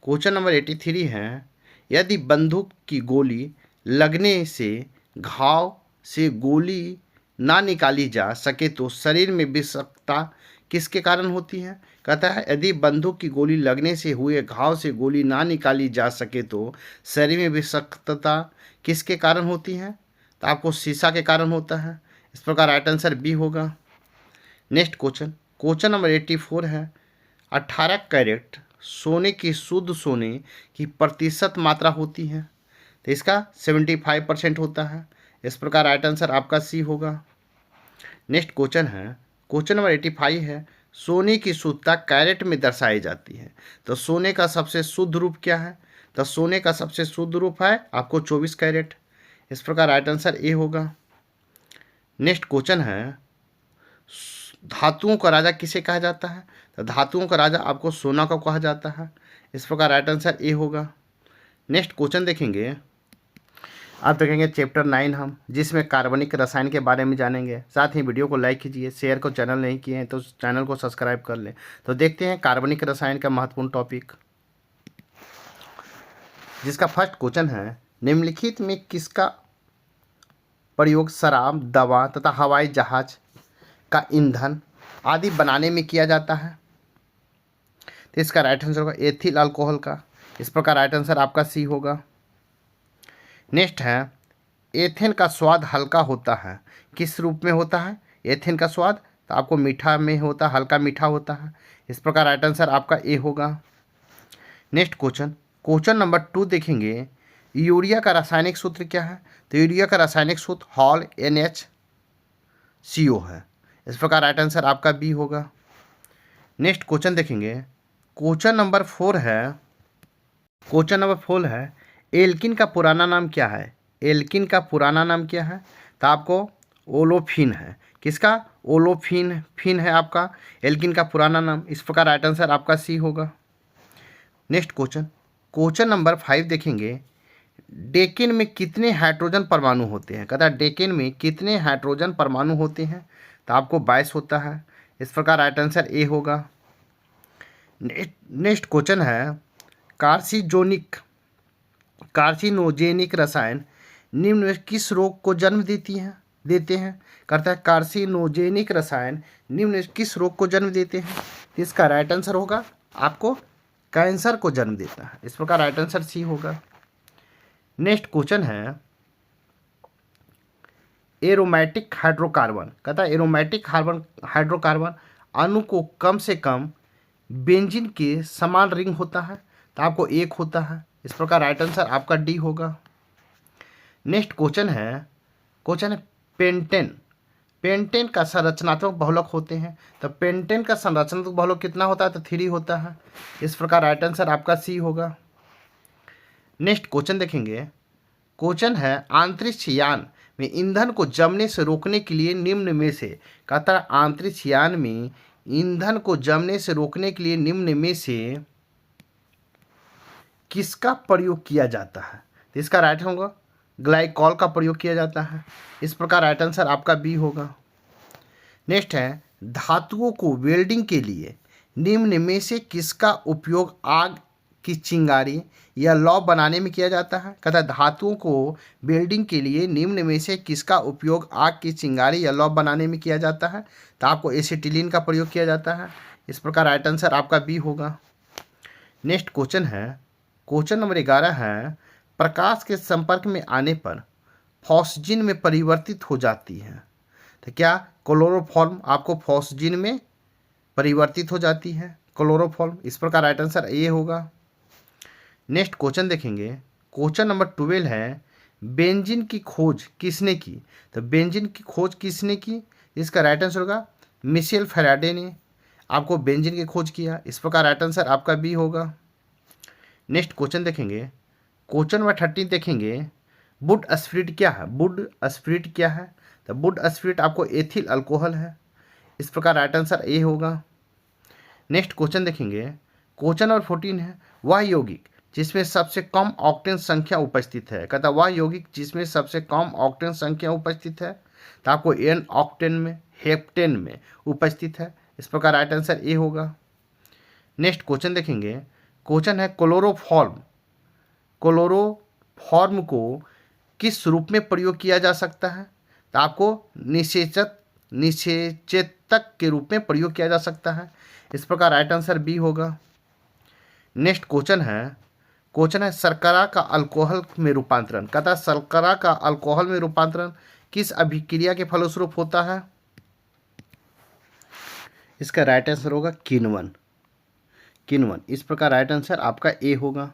क्वेश्चन नंबर 83 है, यदि बंदूक की गोली लगने से घाव से गोली ना निकाली जा सके तो शरीर में विषाक्तता किसके कारण होती है? कहता है यदि बंदूक की गोली लगने से हुए घाव से गोली ना निकाली जा सके तो शरीर में विषाक्तता किसके कारण होती है? तो आपको शीशा के कारण होता है। इस प्रकार राइट आंसर बी होगा। नेक्स्ट क्वेश्चन, क्वेश्चन नंबर 84 है, 18 कैरेट सोने की शुद्ध सोने की प्रतिशत मात्रा होती है। तो इसका 75% होता है। इस प्रकार राइट आंसर आपका सी होगा। नेक्स्ट क्वेश्चन है, क्वेश्चन नंबर 85 है, सोने की शुद्धता कैरेट में दर्शाई जाती है। तो सोने का सबसे शुद्ध रूप क्या है? तो सोने का सबसे शुद्ध रूप है आपको 24 कैरेट। इस प्रकार राइट आंसर ए होगा। नेक्स्ट क्वेश्चन है, धातुओं का राजा किसे कहा जाता है? तो धातुओं का राजा आपको सोना को कहा जाता है। इस प्रकार राइट आंसर ए होगा। नेक्स्ट क्वेश्चन देखेंगे। अब देखेंगे चैप्टर 9 हम, जिसमें कार्बनिक रसायन के बारे में जानेंगे। साथ ही वीडियो को लाइक कीजिए, शेयर को चैनल नहीं किए हैं तो चैनल को सब्सक्राइब कर लें। तो देखते हैं कार्बनिक रसायन का महत्वपूर्ण टॉपिक, जिसका फर्स्ट क्वेश्चन है, निम्नलिखित में किसका प्रयोग शराब, दवा तथा हवाई जहाज का ईंधन आदि बनाने में किया जाता है? तो इसका राइट आंसर होगा एथिल अल्कोहल का। इस प्रकार राइट आंसर आपका सी होगा। नेक्स्ट है, एथेन का स्वाद हल्का होता है, किस रूप में होता है? एथेन का स्वाद तो आपको मीठा में होता है, हल्का मीठा होता है। इस प्रकार राइट आंसर आपका ए होगा। नेक्स्ट क्वेश्चन, क्वेश्चन नंबर 2 देखेंगे। यूरिया का रासायनिक सूत्र क्या है? तो यूरिया का रासायनिक सूत्र हॉल NHCO है। इस प्रकार राइट आंसर आपका बी होगा। नेक्स्ट क्वेश्चन देखेंगे। क्वेश्चन नंबर 4 है, क्वेश्चन नंबर 4 है, एल्किन का पुराना नाम क्या है? एल्किन का पुराना नाम क्या है? तो आपको ओलोफिन है। किसका? ओलोफिन है आपका एल्किन का पुराना नाम। इस प्रकार राइट आंसर आपका सी होगा। नेक्स्ट क्वेश्चन, क्वेश्चन नंबर 5 देखेंगे। डेकेन में कितने हाइड्रोजन परमाणु होते हैं? कहता है डेकेन में कितने हाइड्रोजन परमाणु होते हैं? तो आपको 22 होता है। इस प्रकार राइट आंसर ए होगा। नेक्स्ट क्वेश्चन है, कार्सिनोजेनिक रसायन निम्न में किस रोग को जन्म देते हैं? करता है कार्सिनोजेनिक रसायन निम्न में किस रोग को जन्म देते हैं? इसका राइट आंसर होगा आपको कैंसर को जन्म देता है। इस प्रकार राइट आंसर सी होगा। नेक्स्ट क्वेश्चन है, एरोमेटिक हाइड्रोकार्बन। कहता है एरोमेटिक हाइड्रोकार्बन अणु को कम से कम बेंजीन के समान रिंग होता है। तो आपको 1 होता है। इस प्रकार राइट आंसर आपका डी होगा। नेक्स्ट क्वेश्चन है पेंटेन। पेंटेन का संरचनात्मक बहुलक होते हैं, तो पेंटेन का संरचनात्मक बहुलक कितना होता है? तो 3 होता है। इस प्रकार राइट आंसर आपका सी होगा। नेक्स्ट क्वेश्चन देखेंगे। क्वेश्चन है अंतरिक्ष यान में ईंधन को जमने से रोकने के लिए निम्न में से, कहता है अंतरिक्ष यान में ईंधन को जमने से रोकने के लिए निम्न में से किसका प्रयोग किया जाता है? तो इसका राइट होगा ग्लाइकॉल का प्रयोग किया जाता है। इस प्रकार राइट आंसर आपका बी होगा। नेक्स्ट है धातुओं को वेल्डिंग के लिए निम्न में से किसका उपयोग आग की चिंगारी या लौ बनाने में किया जाता है? कहता है धातुओं को वेल्डिंग के लिए निम्न में से किसका उपयोग आग की चिंगारी या लौ बनाने में किया जाता है? तो आपको एसिटिलीन का प्रयोग किया जाता है। इस प्रकार राइट आंसर आपका बी होगा। नेक्स्ट क्वेश्चन नंबर 11 है प्रकाश के संपर्क में आने पर फॉस्जिन में परिवर्तित हो जाती है। तो क्या क्लोरोफॉर्म आपको फॉस्जिन में परिवर्तित हो जाती है? क्लोरोफॉर्म। इस प्रकार राइट आंसर ए होगा। नेक्स्ट क्वेश्चन देखेंगे। क्वेश्चन नंबर 12 है बेंजीन की खोज किसने की? तो बेंजीन की खोज किसने की? इसका राइट आंसर होगा मिशेल फैराडे ने आपको बेंजीन की खोज किया। इस प्रकार राइट आंसर आपका बी होगा। नेक्स्ट क्वेश्चन देखेंगे। क्वेश्चन नंबर 13 देखेंगे वुड स्पिरिट क्या है? वुड स्पिरिट क्या है? तो वुड स्पिरिट आपको एथिल अल्कोहल है। इस प्रकार राइट आंसर ए होगा। नेक्स्ट क्वेश्चन देखेंगे। क्वेश्चन नंबर 14 है वह यौगिक जिसमें सबसे कम ऑक्टेन संख्या उपस्थित है। कहता वह यौगिक जिसमें सबसे कम ऑक्टेन संख्या उपस्थित है, तो आपको एन ऑक्टेन में हेप्टेन में उपस्थित है। इस प्रकार राइट आंसर ए होगा। नेक्स्ट क्वेश्चन देखेंगे। क्वेश्चन है क्लोरोफॉर्म को किस रूप में प्रयोग किया जा सकता है? तो आपको निषेचेतक के रूप में प्रयोग किया जा सकता है। इस प्रकार राइट आंसर बी होगा। नेक्स्ट क्वेश्चन है शर्करा का अल्कोहल में रूपांतरण। कहता है शर्करा का अल्कोहल में रूपांतरण किस अभिक्रिया के फलस्वरूप होता है? इसका राइट आंसर होगा किण्वन। इस प्रकार राइट आंसर आपका ए होगा।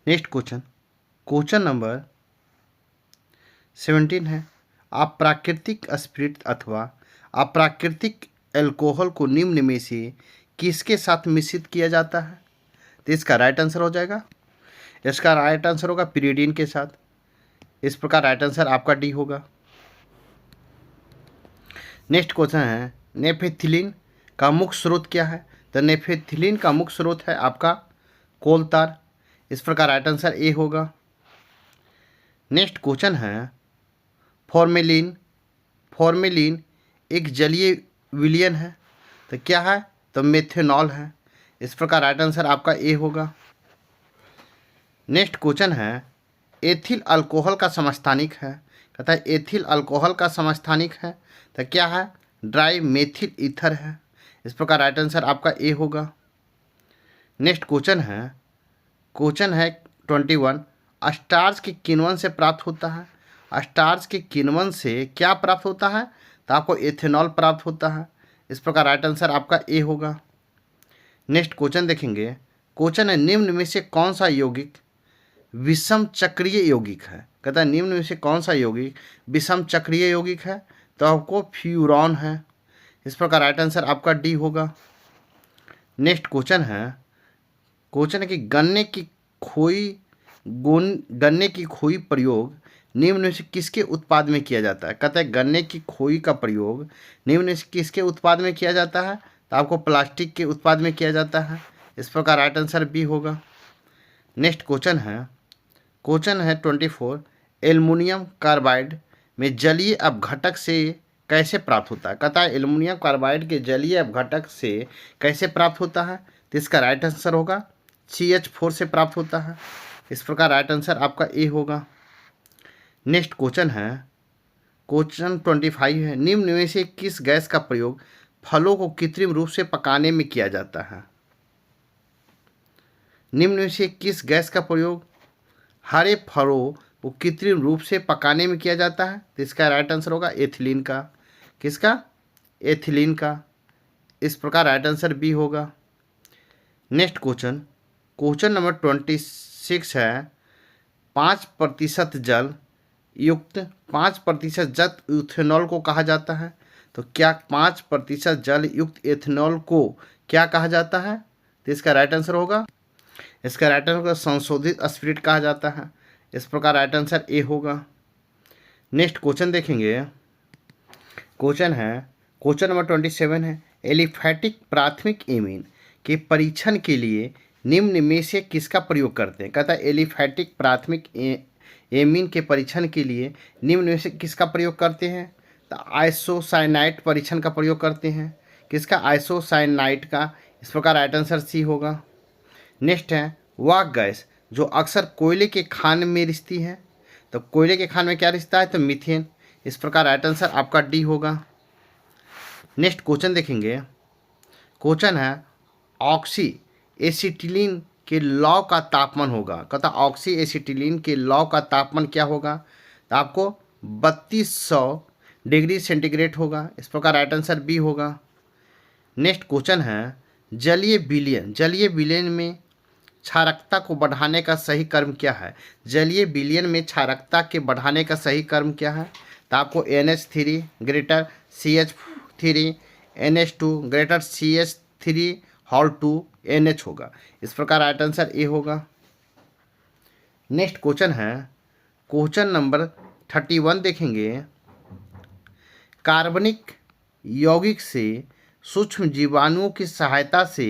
नेक्स्ट क्वेश्चन नंबर 17 है अप्राकृतिक स्पिरिट अथवा अप्राकृतिक अल्कोहल को निम्न में से किसके साथ मिश्रित किया जाता है? तो इसका राइट आंसर हो जाएगा, इसका राइट आंसर होगा पिरीडिन के साथ। इस प्रकार राइट आंसर आपका डी होगा। नेक्स्ट क्वेश्चन है नेफेथिलीन का मुख्य स्रोत क्या है? तो नेफेथिलीन का मुख्य स्रोत है आपका कोलतार। इस प्रकार राइट आंसर ए होगा। नेक्स्ट क्वेश्चन है फॉर्मेलिन एक जलीय विलयन है, तो क्या है? तो मेथेनॉल है। इस प्रकार राइट आंसर आपका ए होगा। नेक्स्ट क्वेश्चन है एथिल अल्कोहल का समस्थानिक है। कहता है एथिल अल्कोहल का समस्थानिक है, तो क्या है? ड्राई मेथिल ईथर है। इस प्रकार राइट आंसर आपका ए होगा। नेक्स्ट क्वेश्चन है 21 स्टार्च के किण्वन से प्राप्त होता है। स्टार्च के किण्वन से क्या प्राप्त होता है? तो आपको एथेनॉल प्राप्त होता है। इस प्रकार राइट आंसर आपका ए होगा। नेक्स्ट क्वेश्चन देखेंगे। क्वेश्चन है निम्न में से कौन सा यौगिक विषम चक्रीय यौगिक है? कहता है निम्न में से कौन सा यौगिक विषम चक्रीय यौगिक है? तो आपको फ्यूरॉन है। इस प्रकार राइट आंसर आपका डी होगा। नेक्स्ट क्वेश्चन है कि गन्ने की खोई प्रयोग निम्न में से किसके उत्पाद में किया जाता है? कहता है गन्ने की खोई का प्रयोग निम्न में से किसके उत्पाद में किया जाता है? तो आपको प्लास्टिक के उत्पाद में किया जाता है। इस प्रकार राइट आंसर बी होगा। नेक्स्ट क्वेश्चन है 24 एल्युमिनियम कार्बाइड में जलीय अपघटक से कैसे प्राप्त होता है? कहता है एल्युमिनियम कार्बाइड के जलीय अपघटक से कैसे प्राप्त होता है? तो इसका राइट आंसर होगा CH4 से प्राप्त होता है। इस प्रकार राइट आंसर आपका ए होगा। नेक्स्ट क्वेश्चन 25 है निम्न में से किस गैस का प्रयोग फलों को कृत्रिम रूप से पकाने में किया जाता है? निम्न में से किस गैस का प्रयोग हरे फलों को कृत्रिम रूप से पकाने में किया जाता है? तो इसका राइट आंसर होगा एथिलीन का। किसका? एथिलीन का। इस प्रकार राइट आंसर बी होगा। नेक्स्ट क्वेश्चन नंबर 26 है 5% जल युक्त 5% जल इथेनॉल को कहा जाता है? तो क्या 5% जल युक्त एथेनॉल को क्या कहा जाता है? तो इसका राइट आंसर होगा, इसका राइट आंसर होगा संशोधित स्पिरिट कहा जाता है। इस प्रकार राइट आंसर ए होगा। नेक्स्ट क्वेश्चन देखेंगे। क्वेश्चन है, क्वेश्चन नंबर 27 है, एलिफैटिक प्राथमिक एमीन के परीक्षण के लिए निम्न में से किसका प्रयोग करते हैं? कहता है एलिफैटिक प्राथमिक एमीन के परीक्षण के लिए निम्न में से किसका प्रयोग करते हैं? तो आइसोसाइनाइड परीक्षण का प्रयोग करते हैं। किसका? आइसोसाइनाइड का। इस प्रकार राइट आंसर सी होगा। नेक्स्ट है, वह गैस जो अक्सर कोयले के खान में रिश्ती है। तो कोयले के खान में क्या रिश्ता है? तो मीथेन। इस प्रकार राइट आंसर आपका डी होगा। नेक्स्ट क्वेश्चन देखेंगे। क्वेश्चन है, ऑक्सी एसिटिलीन के लौ का तापमान होगा। कहता ऑक्सी एसिटिलीन के लौ का तापमान क्या होगा? तो आपको 3200 डिग्री सेंटीग्रेड होगा। इस प्रकार राइट आंसर बी होगा। नेक्स्ट क्वेश्चन है, जलीय विलयन में क्षारकता को बढ़ाने का सही कर्म क्या है? जलीय विलयन में क्षारकता के बढ़ाने का सही कर्म क्या है? तो आपको NH3 greater CH3 NH2 greater CH3 hall 2 NH होगा। इस प्रकार राइट आंसर ए होगा। नेक्स्ट क्वेश्चन है, क्वेश्चन नंबर 31 देखेंगे। कार्बनिक यौगिक से सूक्ष्म जीवाणुओं की सहायता से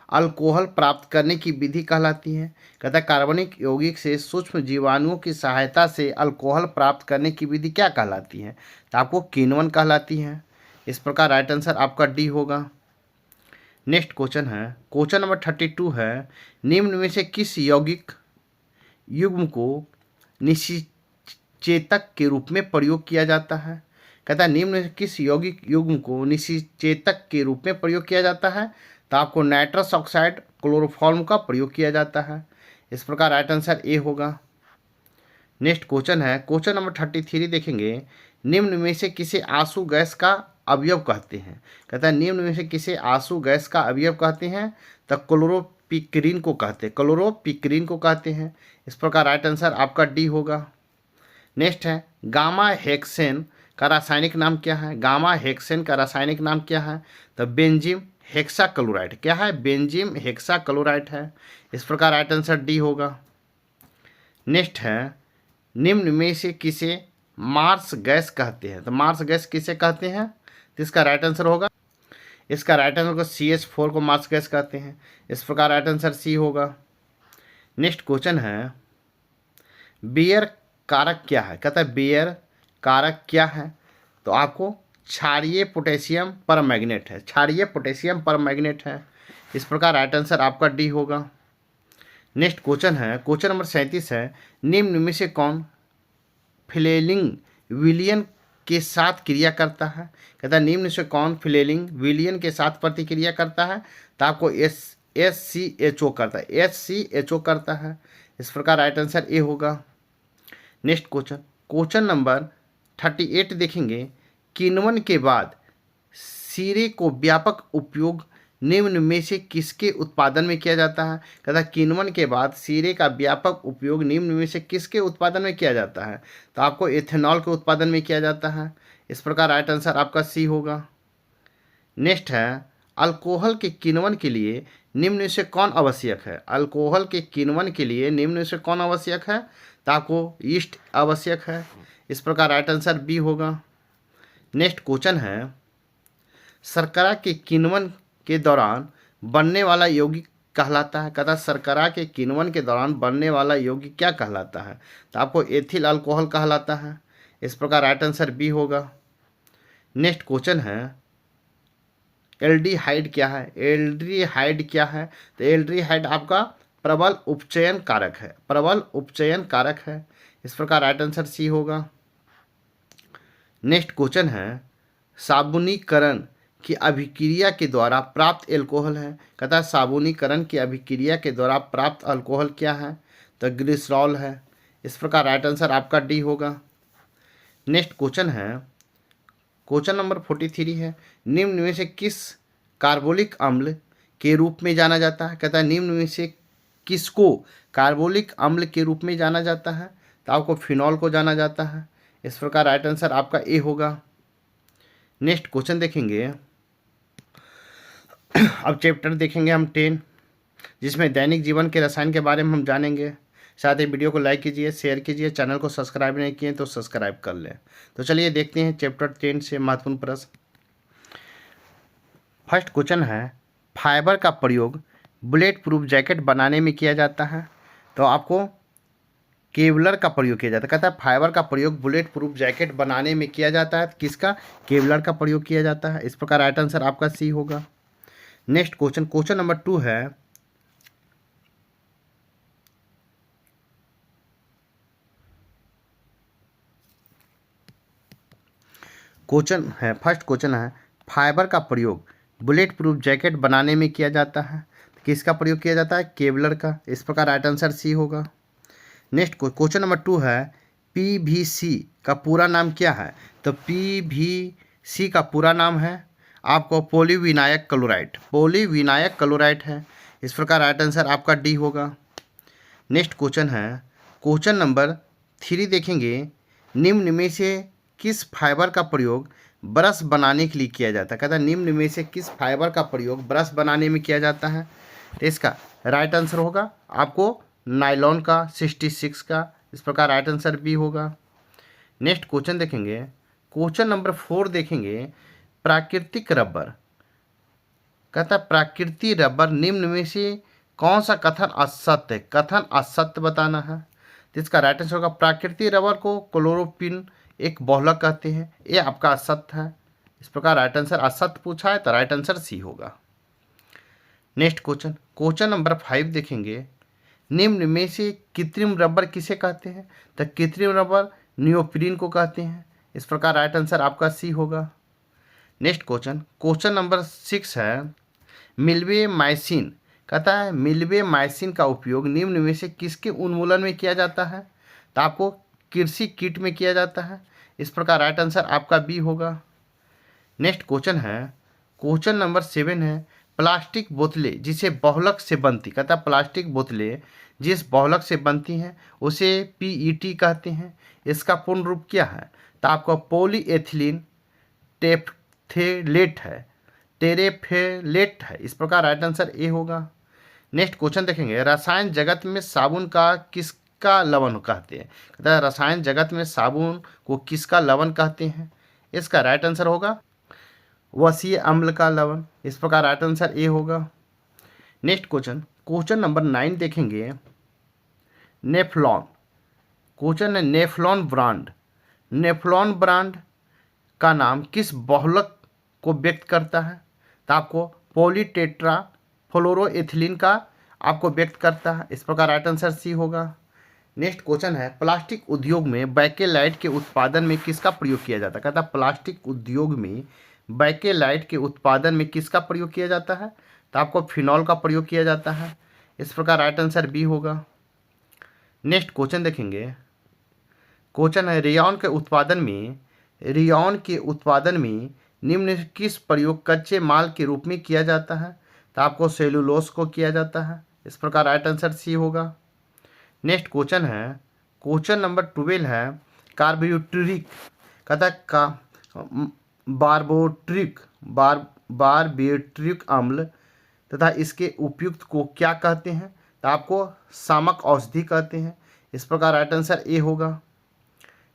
अल्कोहल प्राप्त करने की विधि कहलाती है। कहता है कार्बनिक यौगिक से सूक्ष्म जीवाणुओं की सहायता से अल्कोहल प्राप्त करने की विधि क्या कहलाती है? तो आपको किण्वन कहलाती है। इस प्रकार राइट आंसर आपका डी होगा। नेक्स्ट क्वेश्चन है, क्वेश्चन नंबर 32 है, निम्न में से किस यौगिक युग्म को निषेचेतक के रूप में प्रयोग किया जाता है? कहता है निम्न में से किस यौगिक युग्म को निषेचेतक के रूप में प्रयोग किया जाता है? तो आपको नाइट्रस ऑक्साइड क्लोरोफॉर्म का प्रयोग किया जाता है। इस प्रकार राइट आंसर ए होगा। नेक्स्ट क्वेश्चन है, क्वेश्चन नंबर 33 देखेंगे। निम्न में से किसे आंसू गैस का अवयव कहते हैं? कहता है निम्न में से किसे आंसू गैस का अवयव कहते हैं? तो क्लोरोपिक्रीन को कहते हैं, क्लोरोपिक्रीन को कहते हैं। इस प्रकार राइट आंसर आपका डी होगा। नेक्स्ट है, गामा हेक्सेन का रासायनिक नाम क्या है? गामा हेक्सेन का रासायनिक नाम क्या है? तो बेंजीम हेक्साक्लोराइड। क्या है? बेंजीम हेक्साक्लोराइड है। इस प्रकार राइट आंसर डी होगा। नेक्स्ट है, निम्न में से किसे मार्स गैस कहते हैं? तो मार्स गैस किसे कहते हैं? तो इसका राइट आंसर होगा, इसका राइट आंसर होगा CH4 को मार्स गैस कहते हैं। इस प्रकार राइट आंसर सी होगा। नेक्स्ट क्वेश्चन है, बेयर कारक क्या है? कहता है बेयर कारक क्या है? तो आपको क्षारीय पोटेशियम परमैंगनेट है, क्षारीय पोटेशियम परमैंगनेट है। इस प्रकार राइट आंसर आपका डी होगा। नेक्स्ट क्वेश्चन है, क्वेश्चन नंबर 37 है, निम्न में से कौन फ्लेलिंग विलियन के साथ क्रिया करता है? कहता है निम्न से कौन फ्लेलिंग विलियन के साथ प्रतिक्रिया करता है? तो आपको SCHO करता है, SCHO करता है। इस प्रकार राइट आंसर ए होगा। नेक्स्ट क्वेश्चन, क्वेश्चन नंबर 38 देखेंगे। किण्वन के बाद सीरे को व्यापक उपयोग निम्न में से किसके उत्पादन में किया जाता है? कहता है किण्वन के बाद सीरे का व्यापक उपयोग निम्न में से किसके उत्पादन में किया जाता है? तो आपको एथेनॉल के उत्पादन में किया जाता है। इस प्रकार राइट आंसर आपका सी होगा। नेक्स्ट है, अल्कोहल के किण्वन के लिए निम्न में से कौन आवश्यक है? अल्कोहल के किण्वन के लिए निम्न में से कौन आवश्यक है? तो आपको ईस्ट आवश्यक है। इस प्रकार राइट आंसर बी होगा। नेक्स्ट क्वेश्चन है, शर्करा के किण्वन के दौरान बनने वाला यौगिक कहलाता है? कहता है शर्करा के किण्वन के दौरान बनने वाला यौगिक क्या कहलाता है? तो आपको एथिल अल्कोहल कहलाता है। इस प्रकार राइट आंसर बी होगा। नेक्स्ट क्वेश्चन है, एल्डिहाइड क्या है? एल्डिहाइड क्या है? तो एल्डिहाइड आपका प्रबल उपचयन कारक है, प्रबल उपचयन कारक है। इस प्रकार राइट आंसर सी होगा। नेक्स्ट क्वेश्चन है, साबुनीकरण की अभिक्रिया के द्वारा प्राप्त एल्कोहल है? कहता है साबुनीकरण की अभिक्रिया के द्वारा प्राप्त अल्कोहल क्या है? तो ग्लिसरॉल है। इस प्रकार राइट आंसर आपका डी होगा। नेक्स्ट क्वेश्चन है, क्वेश्चन नंबर 43 है, निम्न में से किस कार्बोलिक अम्ल के रूप में जाना जाता है? कहता है निम्न में से किसको कार्बोलिक अम्ल के रूप में जाना जाता है? तो आपको फिनॉल को जाना जाता है। इस प्रकार राइट आंसर आपका ए होगा। नेक्स्ट क्वेश्चन देखेंगे। अब चैप्टर देखेंगे हम 10, जिसमें दैनिक जीवन के रसायन के बारे में हम जानेंगे। साथ ही वीडियो को लाइक कीजिए, शेयर कीजिए, चैनल को सब्सक्राइब नहीं किए तो सब्सक्राइब कर लें। तो चलिए देखते हैं चैप्टर 10 से महत्वपूर्ण प्रश्न। फर्स्ट क्वेश्चन है, फाइबर का प्रयोग बुलेट प्रूफ जैकेट बनाने में किया जाता है। तो आपको केवलर का प्रयोग किया जाता है। कहता है फाइबर का प्रयोग बुलेट प्रूफ जैकेट बनाने में किया जाता है। किसका? केवलर का प्रयोग किया जाता है। इस प्रकार राइट आंसर आपका सी होगा। नेक्स्ट क्वेश्चन, क्वेश्चन नंबर 2 है, फर्स्ट क्वेश्चन है, फाइबर का प्रयोग बुलेट प्रूफ जैकेट बनाने में किया जाता है। किसका प्रयोग किया जाता है? केवलर का। इस प्रकार राइट आंसर सी होगा। नेक्स्ट क्वेश्चन नंबर 2 है, पीवीसी का पूरा नाम क्या है? तो पीवीसी का पूरा नाम है आपको पॉलीविनायक क्लोराइड है। इस प्रकार राइट आंसर आपका डी होगा। नेक्स्ट क्वेश्चन है, क्वेश्चन नंबर 3 देखेंगे। निम्न में से किस फाइबर का प्रयोग ब्रश बनाने के लिए किया जाता है? कहता है निम्न में से किस फाइबर का प्रयोग ब्रश बनाने में किया जाता है? तो इसका राइट आंसर होगा आपको नायलॉन का 66 का। इस प्रकार राइट आंसर बी होगा। नेक्स्ट क्वेश्चन देखेंगे। क्वेश्चन नंबर 4 देखेंगे, प्राकृतिक रबर। कहता है प्राकृतिक रबर निम्न में से कौन सा कथन असत्य है? कथन असत्य बताना है। तो इसका राइट आंसर होगा प्राकृतिक रबर को क्लोरोपिन एक बहुलक कहते हैं। ये आपका असत्य है। इस प्रकार राइट आंसर असत्य पूछा है तो राइट आंसर सी होगा। नेक्स्ट क्वेश्चन, क्वेश्चन नंबर 5 देखेंगे। निम्न में से कृत्रिम रबर किसे कहते हैं? तो कृत्रिम रबर नियोप्रीन को कहते हैं। इस प्रकार राइट आंसर आपका सी होगा। नेक्स्ट क्वेश्चन, क्वेश्चन नंबर 6 है, मिल्वे माइसिन। कहता है मिल्वे माइसिन का उपयोग निम्न में से किसके उन्मूलन में किया जाता है? तो आपको कृषि कीट में किया जाता है। इस प्रकार राइट आंसर आपका बी होगा। नेक्स्ट क्वेश्चन है, क्वेश्चन नंबर 7 है, प्लास्टिक बोतलें जिसे बहुलक से बनती। कहता है प्लास्टिक बोतलें जिस बहुलक से बनती हैं उसे पीईटी कहते हैं। इसका पूर्ण रूप क्या है? तो आपका पॉलीएथिलीन टेरेफ्थेलेट है। इस प्रकार राइट आंसर ए होगा। नेक्स्ट क्वेश्चन देखेंगे, रसायन जगत में साबुन का किसका लवण कहते हैं? कहता है रसायन जगत में साबुन को किसका लवण कहते हैं? इसका राइट आंसर होगा वसीय अम्ल का लवण। इस प्रकार राइट आंसर ए होगा। नेक्स्ट क्वेश्चन, क्वेश्चन नंबर 9 देखेंगे। नेफ्लॉन। क्वेश्चन है नेफ्लॉन ब्रांड का नाम किस बहुलक को व्यक्त करता है? तो आपको पॉलीटेट्रा फ्लोरोएथिलीन का आपको व्यक्त करता है। इस प्रकार राइट आंसर सी होगा। नेक्स्ट क्वेश्चन है, प्लास्टिक उद्योग में बैकेलाइट के उत्पादन में किसका प्रयोग किया जाता है? कहता है प्लास्टिक उद्योग में बैकेलाइट के उत्पादन में किसका प्रयोग किया जाता है? तो आपको फिनॉल का प्रयोग किया जाता है। इस प्रकार राइट आंसर बी होगा। नेक्स्ट क्वेश्चन देखेंगे। क्वेश्चन है, रेयॉन के उत्पादन में निम्न किस प्रयोग कच्चे माल के रूप में किया जाता है? तो आपको सेलुलोस को किया जाता है। इस प्रकार राइट आंसर सी होगा। नेक्स्ट क्वेश्चन है, क्वेश्चन नंबर 12 है, कार्बोट्रिक। कहता है बारबेट्रिक अम्ल तथा इसके उपयुक्त को क्या कहते हैं? तो आपको सामक औषधि कहते हैं। इस प्रकार राइट आंसर ए होगा।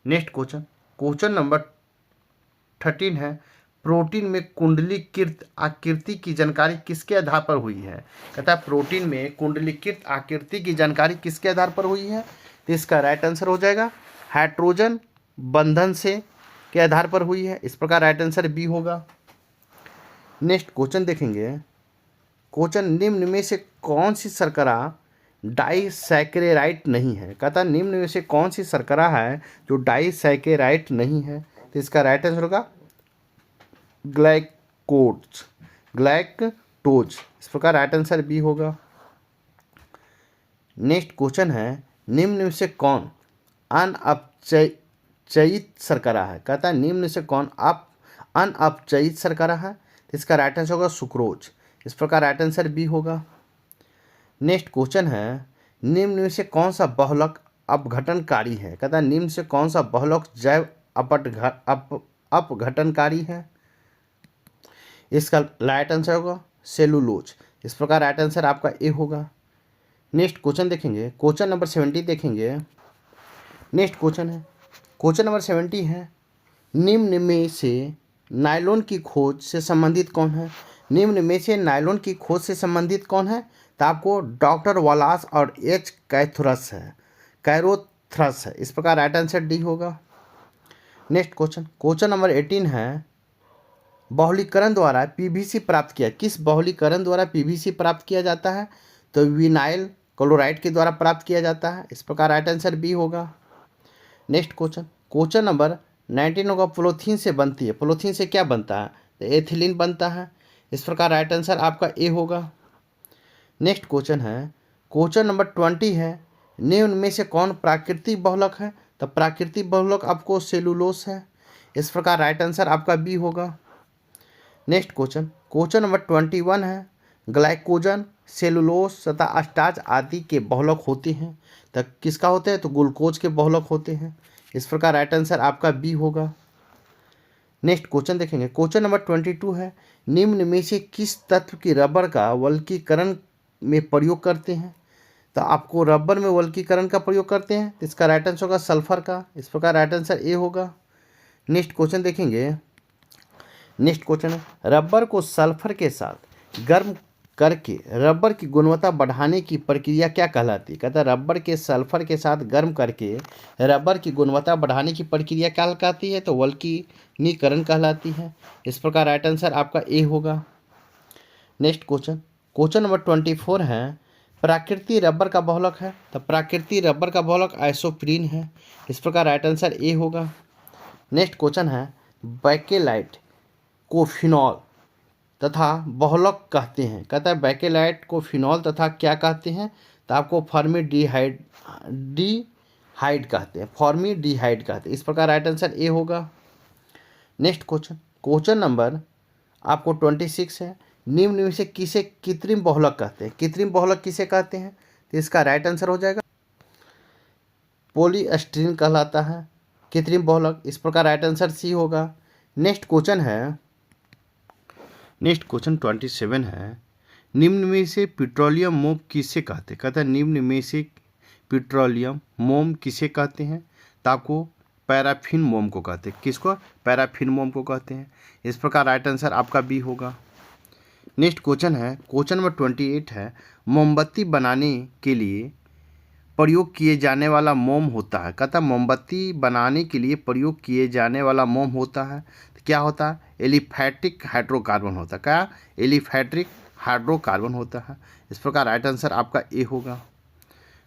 नेक्स्ट क्वेश्चन नंबर 13 है, प्रोटीन में कुंडलीकृत आकृति की जानकारी किसके आधार पर हुई है? कहता है प्रोटीन में कुंडलीकृत आकृति की जानकारी किसके आधार पर हुई है? तो इसका राइट आंसर हो जाएगा हाइड्रोजन बंधन से के आधार पर हुई है। इस प्रकार राइट आंसर बी होगा। नेक्स्ट क्वेश्चन देखेंगे। क्वेश्चन, निम्न में से कौन सी शर्करा डाइसैकेराइड नहीं है? कहता है निम्न में से कौन सी शर्करा है जो डाइसैकेराइड नहीं है? तो इसका राइट आंसर होगा ग्लाइकोटोज। इस प्रकार राइट आंसर बी होगा। नेक्स्ट क्वेश्चन है, निम्न में से कौन अनअपचयित शर्करा है? कहता है निम्न से कौन अनअपचयित शर्करा है? तो इसका राइट आंसर होगा सुक्रोज। इस प्रकार राइट आंसर बी होगा। नेक्स्ट क्वेश्चन है, निम्न में से कौन सा बहुलक अपघटनकारी है? कहता है निम्न से कौन सा बहुलक जैव अपघटनकारी है? इसका राइट आंसर होगा सेलुलोज। इस प्रकार राइट आंसर आपका ए होगा। नेक्स्ट क्वेश्चन देखेंगे, क्वेश्चन नंबर 70 देखेंगे। नेक्स्ट क्वेश्चन है, क्वेश्चन नंबर 70 है, निम्न में से नायलॉन की खोज से संबंधित कौन है? निम्न में से नायलॉन की खोज से संबंधित कौन है? तो आपको डॉक्टर वालास और एच कैथोरस है, कैरोथ्रस है। इस प्रकार राइट आंसर डी होगा। नेक्स्ट क्वेश्चन, क्वेश्चन नंबर 18 है, बहुलीकरण द्वारा पीवीसी प्राप्त किया, किस बहुलीकरण द्वारा पीवीसी प्राप्त किया जाता है? तो विनाइल क्लोराइड के द्वारा प्राप्त किया जाता है। इस प्रकार राइट आंसर बी होगा। नेक्स्ट क्वेश्चन, क्वेश्चन नंबर 19 होगा, पॉलीथीन से बनती है, पॉलीथीन से क्या बनता है? तो एथिलीन बनता है। इस प्रकार राइट आंसर आपका ए होगा। नेक्स्ट क्वेश्चन है, क्वेश्चन नंबर 20 है, निम्न में से कौन प्राकृतिक बहुलक है? तो प्राकृतिक बहुलक आपको सेलुलोस है। इस प्रकार राइट आंसर आपका बी होगा। नेक्स्ट क्वेश्चन, क्वेश्चन नंबर 21 है, ग्लाइकोजन, सेलुलोस तथा स्टार्च आदि के बहुलक होते हैं, तो किसका होते हैं? तो ग्लूकोज के बहुलक होते हैं। इस प्रकार राइट आंसर आपका बी होगा। नेक्स्ट क्वेश्चन देखेंगे, क्वेश्चन नंबर 22 है, निम्न में से किस तत्व की रबर का वल्कीकरण में प्रयोग करते हैं? तो आपको रबर में वल्कीकरण का प्रयोग करते हैं, तो इसका राइट आंसर होगा सल्फर का। इस प्रकार राइट आंसर ए होगा। नेक्स्ट क्वेश्चन देखेंगे, नेक्स्ट क्वेश्चन है, रबर को सल्फर के साथ गर्म करके रबर की गुणवत्ता बढ़ाने की प्रक्रिया क्या कहलाती है? कहता है रबर के सल्फर के साथ गर्म करके रबर की गुणवत्ता बढ़ाने की प्रक्रिया क्या कहलाती है? तो वल्कनीकरण कहलाती है। इस प्रकार राइट आंसर आपका ए होगा। नेक्स्ट क्वेश्चन, क्वेश्चन नंबर 24 है, प्राकृतिक रबर का बहुलक है, तो प्राकृतिक रबर का बहुलक आइसोप्रीन है। इस प्रकार राइट आंसर ए होगा। नेक्स्ट क्वेश्चन है, बैकेलाइट को फिनॉल तथा बहुलक कहते हैं, कहता है बैकेलाइट को फिनॉल तथा क्या कहते हैं? तो आपको फॉर्मीडिहाइड कहते हैं, फॉर्मीडिहाइड कहते हैं। इस प्रकार राइट आंसर ए होगा। नेक्स्ट क्वेश्चन, क्वेश्चन नंबर आपको 26 है, निम्न में से किसे कृत्रिम बहुलक कहते हैं? कृत्रिम बहुलक किसे कहते हैं? तो इसका राइट आंसर हो जाएगा पॉलीएस्ट्रीन कहलाता है कृत्रिम बहुलक। इस प्रकार राइट आंसर सी होगा। नेक्स्ट क्वेश्चन है, नेक्स्ट क्वेश्चन 27 है, निम्न में से पेट्रोलियम मोम किसे कहते हैं? कहता है निम्न में से पेट्रोलियम मोम किसे कहते हैं? तो आपको पैराफिन मोम को कहते हैं। किसको? पैराफिन मोम को कहते हैं। इस प्रकार राइट आंसर आपका बी होगा। नेक्स्ट क्वेश्चन है, क्वेश्चन नंबर 28 है, मोमबत्ती बनाने के लिए प्रयोग किए जाने वाला मोम होता है, कहता मोमबत्ती बनाने के लिए प्रयोग किए जाने वाला मोम होता है, तो क्या होता है? एलिफैटिक हाइड्रोकार्बन होता है। क्या? एलिफैटिक हाइड्रोकार्बन होता है। इस प्रकार राइट आंसर आपका ए होगा।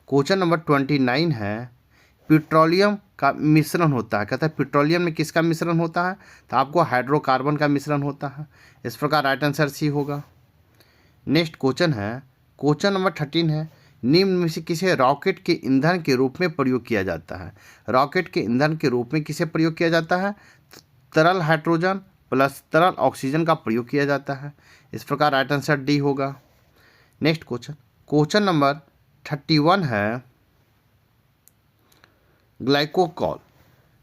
क्वेश्चन नंबर 29 है, पेट्रोलियम का मिश्रण होता है, कहता है पेट्रोलियम में किसका मिश्रण होता है? तो आपको हाइड्रोकार्बन का मिश्रण होता है। इस प्रकार राइट आंसर सी होगा। नेक्स्ट क्वेश्चन है, क्वेश्चन नंबर 13 है, निम्न में से किसे रॉकेट के ईंधन के रूप में प्रयोग किया जाता है? रॉकेट के ईंधन के रूप में किसे प्रयोग किया जाता है? तरल हाइड्रोजन प्लस तरल ऑक्सीजन का प्रयोग किया जाता है। इस प्रकार राइट आंसर डी होगा। नेक्स्ट क्वेश्चन, क्वेश्चन नंबर 31 है, ग्लाइकोकॉल,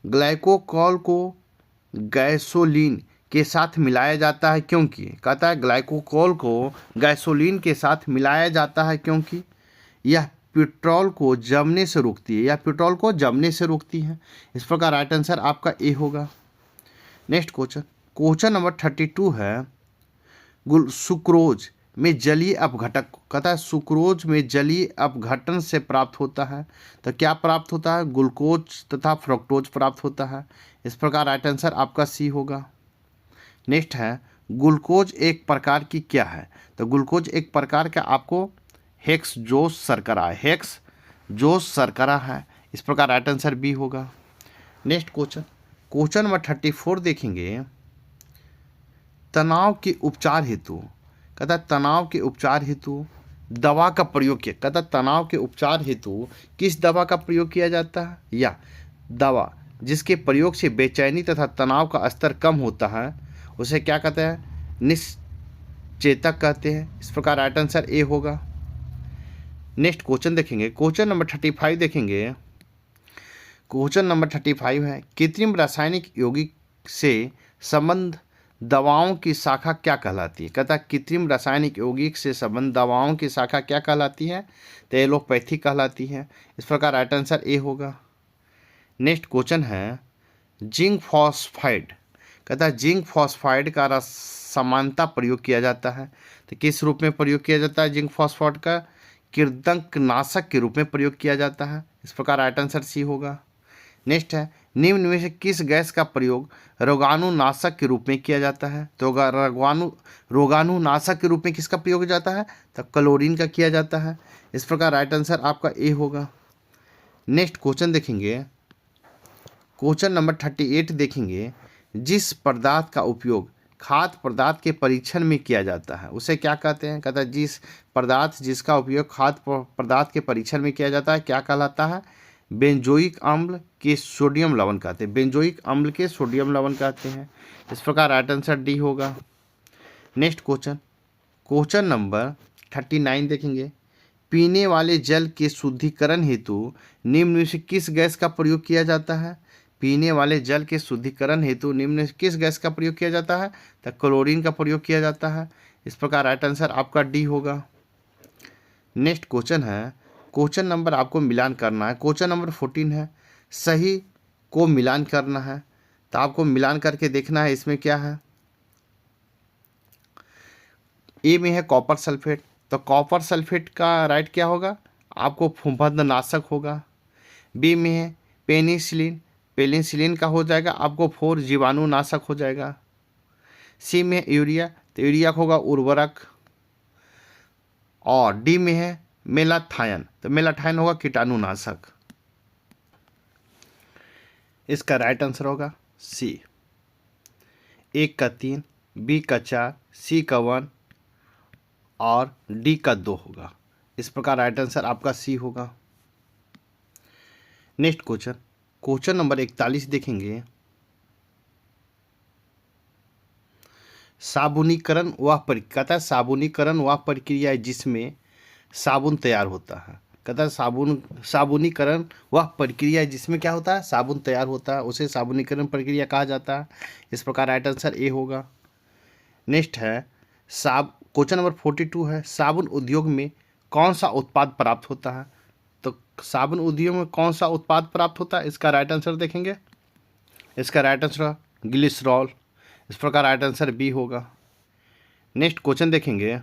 ग्लाइकोकॉल को गैसोलीन के साथ मिलाया जाता है क्योंकि, कहता है ग्लाइकोकॉल को गैसोलीन के साथ मिलाया जाता है क्योंकि यह पेट्रोल को जमने से रोकती है, या पेट्रोल को जमने से रोकती है। इस प्रकार राइट आंसर आपका ए होगा। नेक्स्ट क्वेश्चन, क्वेश्चन नंबर 32 है, सुक्रोज में जलीय अपघटक, कहता है सुक्रोज में जलीय अपघटन से प्राप्त होता है, तो क्या प्राप्त होता है? ग्लूकोज तथा फ्रक्टोज प्राप्त होता है। इस प्रकार राइट आंसर आपका सी होगा। नेक्स्ट है, ग्लूकोज एक प्रकार की क्या है? तो ग्लूकोज एक प्रकार का आपको हेक्स जोस शर्करा है, हेक्स जोस शर्करा है। इस प्रकार राइट आंसर बी होगा। नेक्स्ट क्वेश्चन, क्वेश्चन नंबर 34 देखेंगे, तनाव के उपचार हेतु, कहता है तनाव के उपचार हेतु दवा का प्रयोग किया, कहता है तनाव के उपचार हेतु किस दवा का प्रयोग किया जाता है? या दवा जिसके प्रयोग से बेचैनी तथा तनाव का स्तर कम होता है उसे क्या कहते हैं? निश्चेतक कहते हैं। इस प्रकार राइट आंसर ए होगा। नेक्स्ट क्वेश्चन देखेंगे, क्वेश्चन नंबर 35 देखेंगे। क्वेश्चन नंबर 35 है, कृत्रिम रासायनिक यौगिक से संबंध दवाओं की शाखा क्या कहलाती है? कहता है कृत्रिम रासायनिक यौगिक से संबंध दवाओं की शाखा क्या कहलाती है? तो एलोपैथी कहलाती है। इस प्रकार राइट आंसर ए होगा। नेक्स्ट क्वेश्चन है, जिंक फॉस्फाइड। कहता है जिंक फॉस्फाइड का समानता प्रयोग किया जाता है, तो किस रूप में प्रयोग किया जाता है? जिंक फॉस्फाइड का कृंतकनाशक के रूप में प्रयोग किया जाता है। इस प्रकार राइट आंसर सी होगा। नेक्स्ट है, निम्न में से किस गैस का प्रयोग रोगाणुनाशक के रूप में किया जाता है? तो रोगाणुनाशक के रूप में किसका प्रयोग किया जाता है? तो क्लोरीन का किया जाता है। इस प्रकार राइट आंसर आपका ए होगा। नेक्स्ट क्वेश्चन देखेंगे, क्वेश्चन नंबर 38 देखेंगे। जिस पदार्थ का उपयोग खाद्य पदार्थ के परीक्षण में किया जाता है उसे क्या कहते हैं? कहता है जिस पदार्थ जिसका उपयोग खाद्य पदार्थ के परीक्षण में किया जाता है क्या कहलाता है? बेंजोइक अम्ल के सोडियम लवण कहते हैं। बेंजोइक अम्ल के सोडियम लवण कहते हैं। इस प्रकार राइट आंसर डी होगा। नेक्स्ट क्वेश्चन, क्वेश्चन नंबर 39 देखेंगे। पीने वाले जल के शुद्धिकरण हेतु निम्न में से किस गैस का प्रयोग किया जाता है? पीने वाले जल के शुद्धिकरण हेतु निम्न में से किस गैस का प्रयोग किया जाता है? तो क्लोरीन का प्रयोग किया जाता है। इस प्रकार राइट आंसर आपका डी होगा। नेक्स्ट क्वेश्चन है, क्वेश्चन नंबर आपको मिलान करना है। क्वेश्चन नंबर 14 है, सही को मिलान करना है। तो आपको मिलान करके देखना है इसमें क्या है। ए में है कॉपर सल्फेट, तो कॉपर सल्फेट का राइट क्या होगा? आपको फफूंदनाशक होगा। बी में है पेनिसिलिन, पेनिसिलिन का हो जाएगा आपको 4 जीवाणुनाशक हो जाएगा। सी में है यूरिया, तो यूरिया का होगा उर्वरक। और डी में है मेलाथायन, तो मेलाथायन होगा कीटाणुनाशक। इसका राइट आंसर होगा सी। 1 का 3, बी का 4, सी का 1 और डी का 2 होगा। इस प्रकार राइट आंसर आपका सी होगा। नेक्स्ट क्वेश्चन, क्वेश्चन नंबर 41 देखेंगे। साबुनीकरण वह प्रक्रिया, साबुनीकरण वह प्रक्रिया है जिसमें साबुन तैयार होता है। कहता है साबुनीकरण वह प्रक्रिया है जिसमें क्या होता है? साबुन तैयार होता है, उसे साबुनीकरण प्रक्रिया कहा जाता है। इस प्रकार राइट आंसर ए होगा। नेक्स्ट है क्वेश्चन नंबर 42 है, साबुन उद्योग में कौन सा उत्पाद प्राप्त होता है? तो साबुन उद्योग में कौन सा उत्पाद प्राप्त होता है? इसका राइट आंसर देखेंगे। इसका राइट आंसर ग्लिसरॉल। इस प्रकार राइट आंसर बी होगा। नेक्स्ट क्वेश्चन देखेंगे,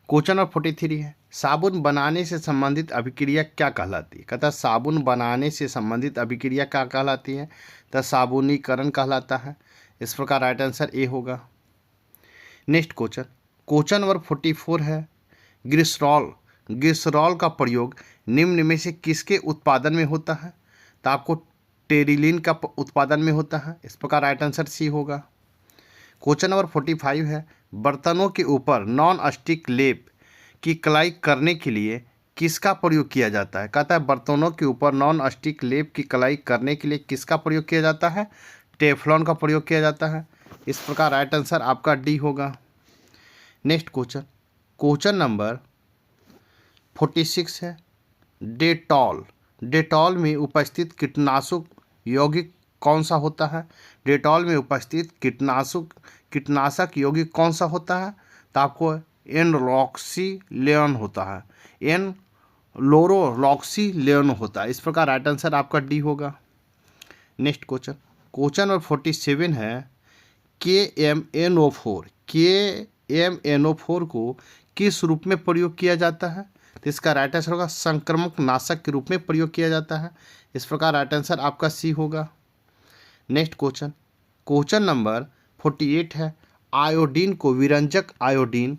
क्वेश्चन नंबर 43 है, साबुन बनाने से संबंधित अभिक्रिया क्या कहलाती है? कहता है साबुन बनाने से संबंधित अभिक्रिया क्या कहलाती है? तो साबुनीकरण कहलाता है। इस प्रकार राइट आंसर ए होगा। नेक्स्ट क्वेश्चन, क्वेश्चन नंबर 44 है, ग्लिसरॉल, ग्लिसरॉल का प्रयोग निम्न में से किसके उत्पादन में होता है? तो आपको टेरिलीन का उत्पादन में होता है। इस प्रकार राइट आंसर सी होगा। क्वेश्चन नंबर 45 है, बर्तनों के ऊपर नॉन स्टिक लेप की कलाई करने के लिए किसका प्रयोग किया जाता है? कहता है बर्तनों के ऊपर नॉन स्टिक लेप की कलाई करने के लिए किसका प्रयोग किया जाता है? टेफ्लॉन का प्रयोग किया जाता है। इस प्रकार राइट आंसर आपका डी होगा। नेक्स्ट क्वेश्चन, क्वेश्चन नंबर 46 है, डेटॉल, डेटॉल में उपस्थित कीटनाशक यौगिक कौन सा होता है? डेटॉल में उपस्थित कीटनाशक यौगिक कौन सा होता है? तो आपको एनलॉक्सीलेन होता है, एनलोरोलॉक्सीलेन होता है। इस प्रकार राइट आंसर आपका डी होगा। नेक्स्ट क्वेश्चन, क्वेश्चन नंबर 47 है, KMnO4, KMnO4 को किस रूप में प्रयोग किया जाता है? तो इसका राइट आंसर होगा संक्रामक नाशक के रूप में प्रयोग किया जाता है। इस प्रकार राइट आंसर आपका सी होगा। नेक्स्ट क्वेश्चन, क्वेश्चन नंबर 48 है, आयोडीन को विरंजक आयोडीन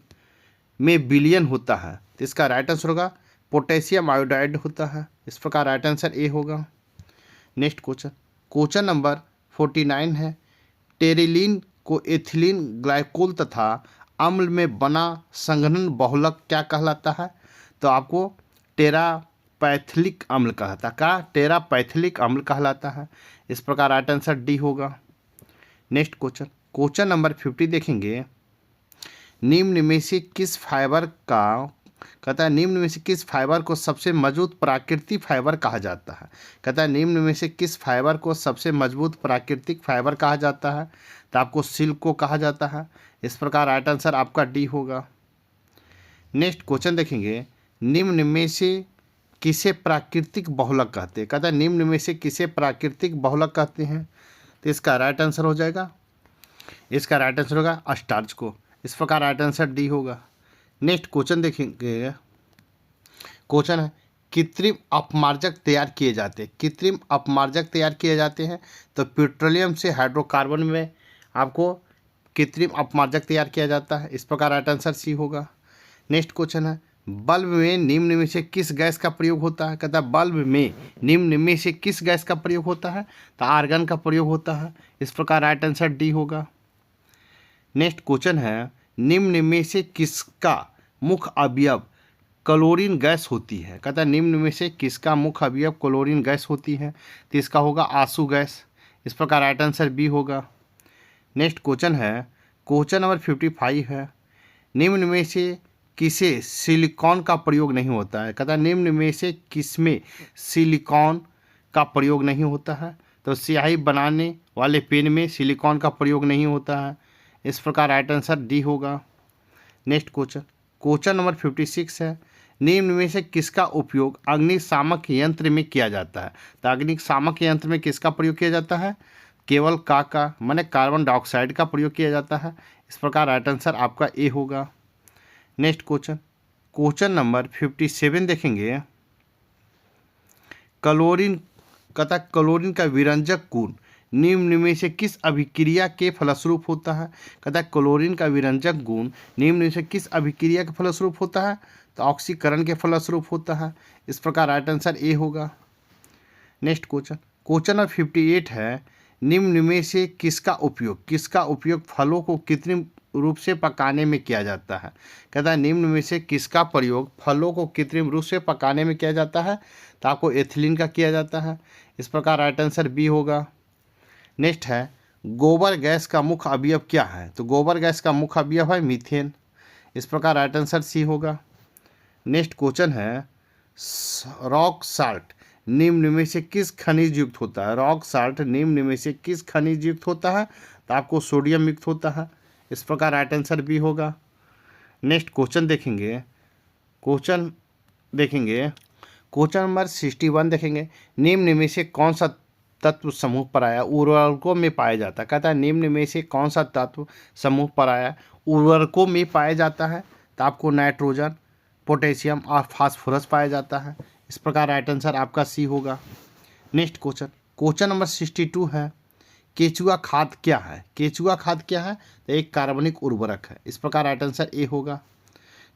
में विलयन होता है। तो इसका राइट आंसर होगा पोटेशियम आयोडाइड होता है। इस प्रकार राइट आंसर ए होगा। नेक्स्ट क्वेश्चन, क्वेश्चन नंबर 49 है, टेरिलीन को एथिलीन ग्लाइकोल तथा अम्ल में बना संघनन बहुलक क्या कहलाता है? तो आपको टेरापैथिलिक अम्ल कहलाता है। क्या? टेरापैथिलिक अम्ल कहलाता है। इस प्रकार राइट आंसर डी होगा। नेक्स्ट क्वेश्चन, क्वेश्चन नंबर 50 देखेंगे, निम्न में से किस फाइबर का कहता है निम्न में से किस फाइबर को सबसे मजबूत प्राकृतिक फाइबर कहा जाता है। कहता है निम्न में से किस फाइबर को सबसे मजबूत प्राकृतिक फाइबर कहा जाता है। तो आपको सिल्क को कहा जाता है। इस प्रकार राइट आंसर आपका डी होगा। नेक्स्ट क्वेश्चन देखेंगे, निम्न में से किसे प्राकृतिक बहुलक कहते हैं। कहता है निम्न में से किसे प्राकृतिक बहुलक कहते हैं। तो इसका राइट आंसर हो जाएगा, इसका राइट आंसर होगा स्टार्च को। इस प्रकार राइट आंसर डी होगा। नेक्स्ट क्वेश्चन देखेंगे, क्वेश्चन है कृत्रिम अपमार्जक तैयार किए जाते हैं। कृत्रिम अपमार्जक तैयार किए जाते हैं तो पेट्रोलियम से हाइड्रोकार्बन में आपको कृत्रिम अपमार्जक तैयार किया जाता है। इस प्रकार राइट आंसर सी होगा। नेक्स्ट क्वेश्चन है बल्ब में निम्न में से किस गैस का प्रयोग होता है। कहता है बल्ब में निम्न में से किस गैस का प्रयोग होता है। तो आर्गन का प्रयोग होता है। इस प्रकार राइट आंसर डी होगा। नेक्स्ट क्वेश्चन है निम्न में से किसका मुख्य अवयव क्लोरीन गैस होती है। कहता है निम्न में से किसका मुख्य अवयव क्लोरीन गैस होती है। तो इसका होगा आंसू गैस। इस प्रकार राइट आंसर बी होगा। नेक्स्ट क्वेश्चन है, क्वेश्चन नंबर 55 है, निम्न में से किसे सिलिकॉन का प्रयोग नहीं होता है। कहता है निम्न में से किसमें सिलिकॉन का प्रयोग नहीं होता है। तो स्याही बनाने वाले पेन में सिलिकॉन का प्रयोग नहीं होता है। इस प्रकार राइट आंसर डी होगा। नेक्स्ट क्वेश्चन, क्वेश्चन नंबर 56 है, निम्न में से किसका उपयोग अग्निशामक यंत्र में किया जाता है। तो अग्निशामक यंत्र में किसका प्रयोग किया जाता है। केवल का माने कार्बन डाइऑक्साइड का प्रयोग किया जाता है। इस प्रकार राइट आंसर आपका ए होगा। नेक्स्ट क्वेश्चन, क्वेश्चन नंबर 57 देखेंगे, क्लोरीन। कहता है क्लोरीन का विरंजक गुण निम्न में से किस अभिक्रिया के फलस्वरूप होता है। कहता है क्लोरीन का विरंजक गुण निम्न में से किस अभिक्रिया के फलस्वरूप होता है। तो ऑक्सीकरण के फलस्वरूप होता है। इस प्रकार राइट आंसर ए होगा। नेक्स्ट क्वेश्चन, क्वेश्चन नंबर 58 है, निम्न में से किसका उपयोग फलों को कृत्रिम रूप से पकाने में किया जाता है। कहता है निम्न में से किसका प्रयोग फलों को कृत्रिम रूप से पकाने में किया जाता है। तो आपको एथिलीन का किया जाता है। इस प्रकार राइट आंसर बी होगा। नेक्स्ट है, गोबर गैस का मुख्य अवयव क्या है। तो गोबर गैस का मुख्य अवयव है मीथेन। इस प्रकार राइट आंसर सी होगा। नेक्स्ट क्वेश्चन है, रॉक साल्ट निम्न में से किस खनिज युक्त होता है। रॉक साल्ट निम्न में से किस खनिज युक्त होता है। तो आपको सोडियम युक्त होता है। इस प्रकार राइट आंसर बी होगा। नेक्स्ट क्वेश्चन देखेंगे, क्वेश्चन नंबर 61 देखेंगे, निम्न में से कौन सा तत्व समूह पराया उर्वरकों में पाया जाता है। कहता है निम्न में से कौन सा तत्व समूह पराया उर्वरकों में पाया जाता है। तो आपको नाइट्रोजन, पोटेशियम और फास्फोरस पाया जाता है। इस प्रकार राइट आंसर आपका सी होगा। नेक्स्ट क्वेश्चन, क्वेश्चन नंबर 62 है, केचुआ खाद क्या है। केचुआ खाद क्या है। तो एक कार्बनिक उर्वरक है। इस प्रकार राइट आंसर ए होगा।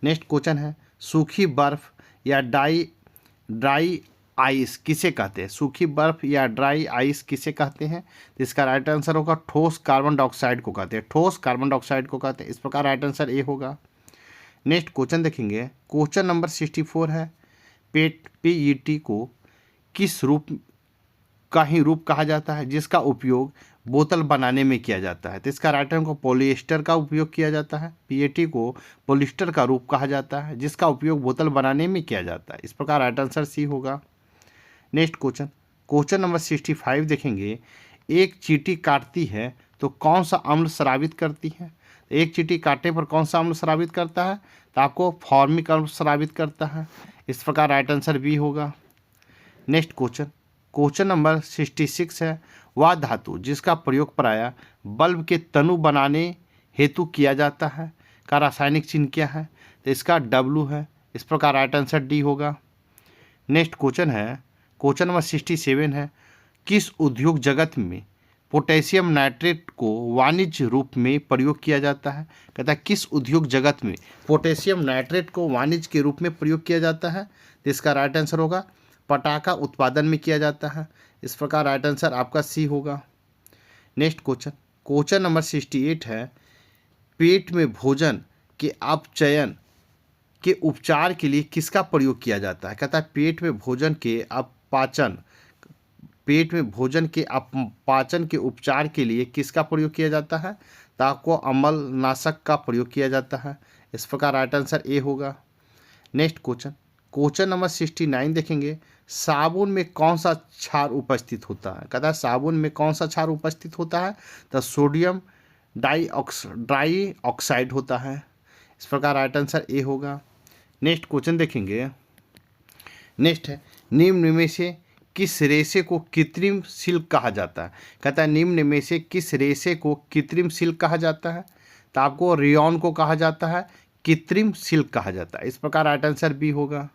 नेक्स्ट क्वेश्चन है, सूखी बर्फ या ड्राई आइस किसे कहते हैं। सूखी बर्फ या ड्राई आइस किसे कहते हैं। तो इसका राइट आंसर होगा ठोस कार्बन डाइऑक्साइड को कहते हैं। ठोस कार्बन डाइऑक्साइड को कहते हैं। इस प्रकार राइट आंसर ए होगा। नेक्स्ट क्वेश्चन देखेंगे, क्वेश्चन नंबर 64 है, पीईटी को किस रूप कहा जाता है जिसका उपयोग बोतल बनाने में किया जाता है। तो इसका राइट आंसर को पॉलिएस्टर का उपयोग किया जाता है। पीएटी को पॉलिएस्टर का रूप कहा जाता है जिसका उपयोग बोतल बनाने में किया जाता है। इस प्रकार राइट आंसर सी होगा। नेक्स्ट क्वेश्चन नंबर 65 देखेंगे, एक चींटी काटती है तो कौन सा अम्ल स्रावित करती है। एक चींटी काटने पर कौन सा अम्ल स्रावित करता है। तो आपको फॉर्मिक अम्ल स्रावित करता है। इस प्रकार राइट आंसर बी होगा। नेक्स्ट क्वेश्चन नंबर 66 है, वह धातु जिसका प्रयोग प्रायः बल्ब के तनु बनाने हेतु किया जाता है का रासायनिक चिन्ह क्या है। तो इसका डब्लू है। इस प्रकार राइट आंसर डी होगा। नेक्स्ट क्वेश्चन नंबर 67 है, किस उद्योग जगत में पोटेशियम नाइट्रेट को वाणिज्य रूप में प्रयोग किया जाता है। कहता है किस उद्योग जगत में पोटेशियम नाइट्रेट को वाणिज्य के रूप में प्रयोग किया जाता है। तो इसका राइट आंसर होगा पटाखा उत्पादन में किया जाता है। इस प्रकार राइट आंसर आपका सी होगा। नेक्स्ट क्वेश्चन नंबर 68 है, पेट में भोजन के अपचयन के उपचार के लिए किसका प्रयोग किया जाता है। कहता है पेट में भोजन के अपपाचन के उपचार के लिए किसका प्रयोग किया जाता है। तो आपको अम्लनाशक का प्रयोग किया जाता है। इस प्रकार राइट आंसर ए होगा। नेक्स्ट क्वेश्चन, क्वेश्चन नंबर 69 देखेंगे, साबुन में कौन सा क्षार उपस्थित होता है। कहता है साबुन में कौन सा क्षार उपस्थित होता है, तो सोडियम डाई ऑक्साइड होता है। इस प्रकार राइट आंसर ए होगा। नेक्स्ट क्वेश्चन देखेंगे, नेक्स्ट है, निम्न में से किस रेशे को कृत्रिम सिल्क कहा जाता है। कहता है निम्न में से किस रेशे को कृत्रिम सिल्क कहा जाता है, तो आपको रेयॉन को कहा जाता है, कृत्रिम सिल्क कहा जाता है। इस प्रकार राइट आंसर बी होगा।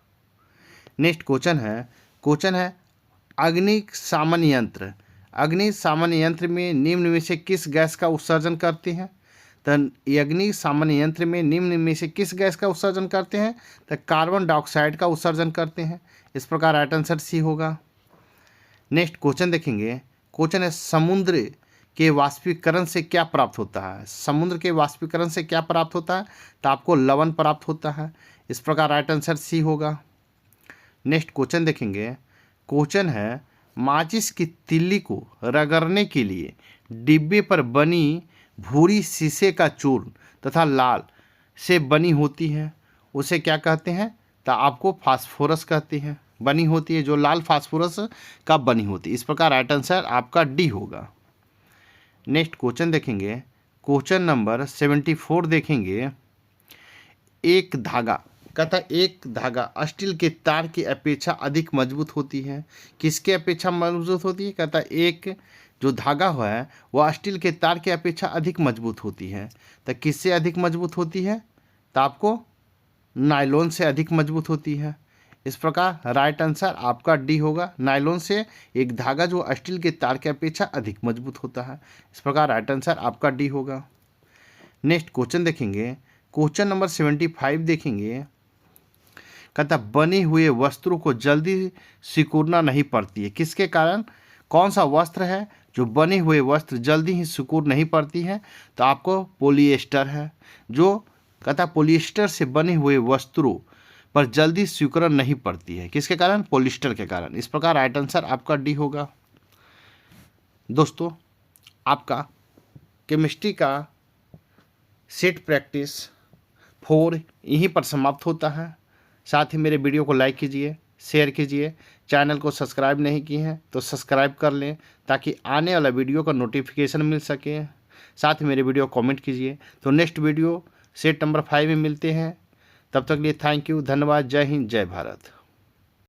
नेक्स्ट क्वेश्चन है अग्निशमन यंत्र। अग्निशमन यंत्र में निम्न में से किस गैस का उत्सर्जन करते हैं, तो अग्निशमन यंत्र में निम्न में से किस गैस का उत्सर्जन करते हैं, तो कार्बन डाइऑक्साइड का उत्सर्जन करते हैं। इस प्रकार राइट आंसर सी होगा। नेक्स्ट क्वेश्चन देखेंगे, क्वेश्चन है समुद्र के वाष्पीकरण से क्या प्राप्त होता है। समुद्र के वाष्पीकरण से क्या प्राप्त होता है, तो आपको लवण प्राप्त होता है। इस प्रकार राइट आंसर सी होगा। नेक्स्ट क्वेश्चन देखेंगे, क्वेश्चन है माचिस की तिल्ली को रगड़ने के लिए डिब्बे पर बनी भूरी शीशे का चूर्ण तथा लाल से बनी होती है, उसे क्या कहते हैं, तो आपको फास्फोरस कहते हैं। बनी होती है जो लाल फास्फोरस का बनी होती है। इस प्रकार राइट आंसर आपका डी होगा। नेक्स्ट क्वेश्चन देखेंगे, क्वेश्चन नंबर 74 देखेंगे, एक धागा। कहता है एक धागा स्टील के तार की अपेक्षा अधिक मजबूत होती है। किसके अपेक्षा मजबूत होती है, कहता है एक जो धागा है वह स्टील के तार की अपेक्षा अधिक मजबूत होती है। तो किससे अधिक मजबूत होती है, तो आपको नायलॉन से अधिक मजबूत होती है। इस प्रकार राइट आंसर आपका डी होगा। नायलॉन से एक धागा जो स्टील के तार की अपेक्षा अधिक मजबूत होता है। इस प्रकार राइट आंसर आपका डी होगा। नेक्स्ट क्वेश्चन देखेंगे, क्वेश्चन नंबर 75 देखेंगे, कहता बने हुए वस्त्रों को जल्दी सिकुड़ना नहीं पड़ती है। किसके कारण, कौन सा वस्त्र है जो बने हुए वस्त्र जल्दी ही सिकुड़ नहीं पड़ती है, तो आपको पॉलिएस्टर है। जो कहता पॉलिएस्टर से बने हुए वस्त्रों पर जल्दी सिकुड़न नहीं पड़ती है। किसके कारण, पॉलिएस्टर के कारण। इस प्रकार राइट आंसर आपका डी होगा। दोस्तों आपका केमिस्ट्री का सेट प्रैक्टिस 4 यहीं पर समाप्त होता है। साथ ही मेरे वीडियो को लाइक कीजिए, शेयर कीजिए। चैनल को सब्सक्राइब नहीं किए हैं तो सब्सक्राइब कर लें ताकि आने वाला वीडियो का नोटिफिकेशन मिल सके। साथ ही मेरे वीडियो कमेंट कीजिए। तो नेक्स्ट वीडियो सेट नंबर 5 में मिलते हैं। तब तक के लिए थैंक यू, धन्यवाद, जय हिंद, जय भारत।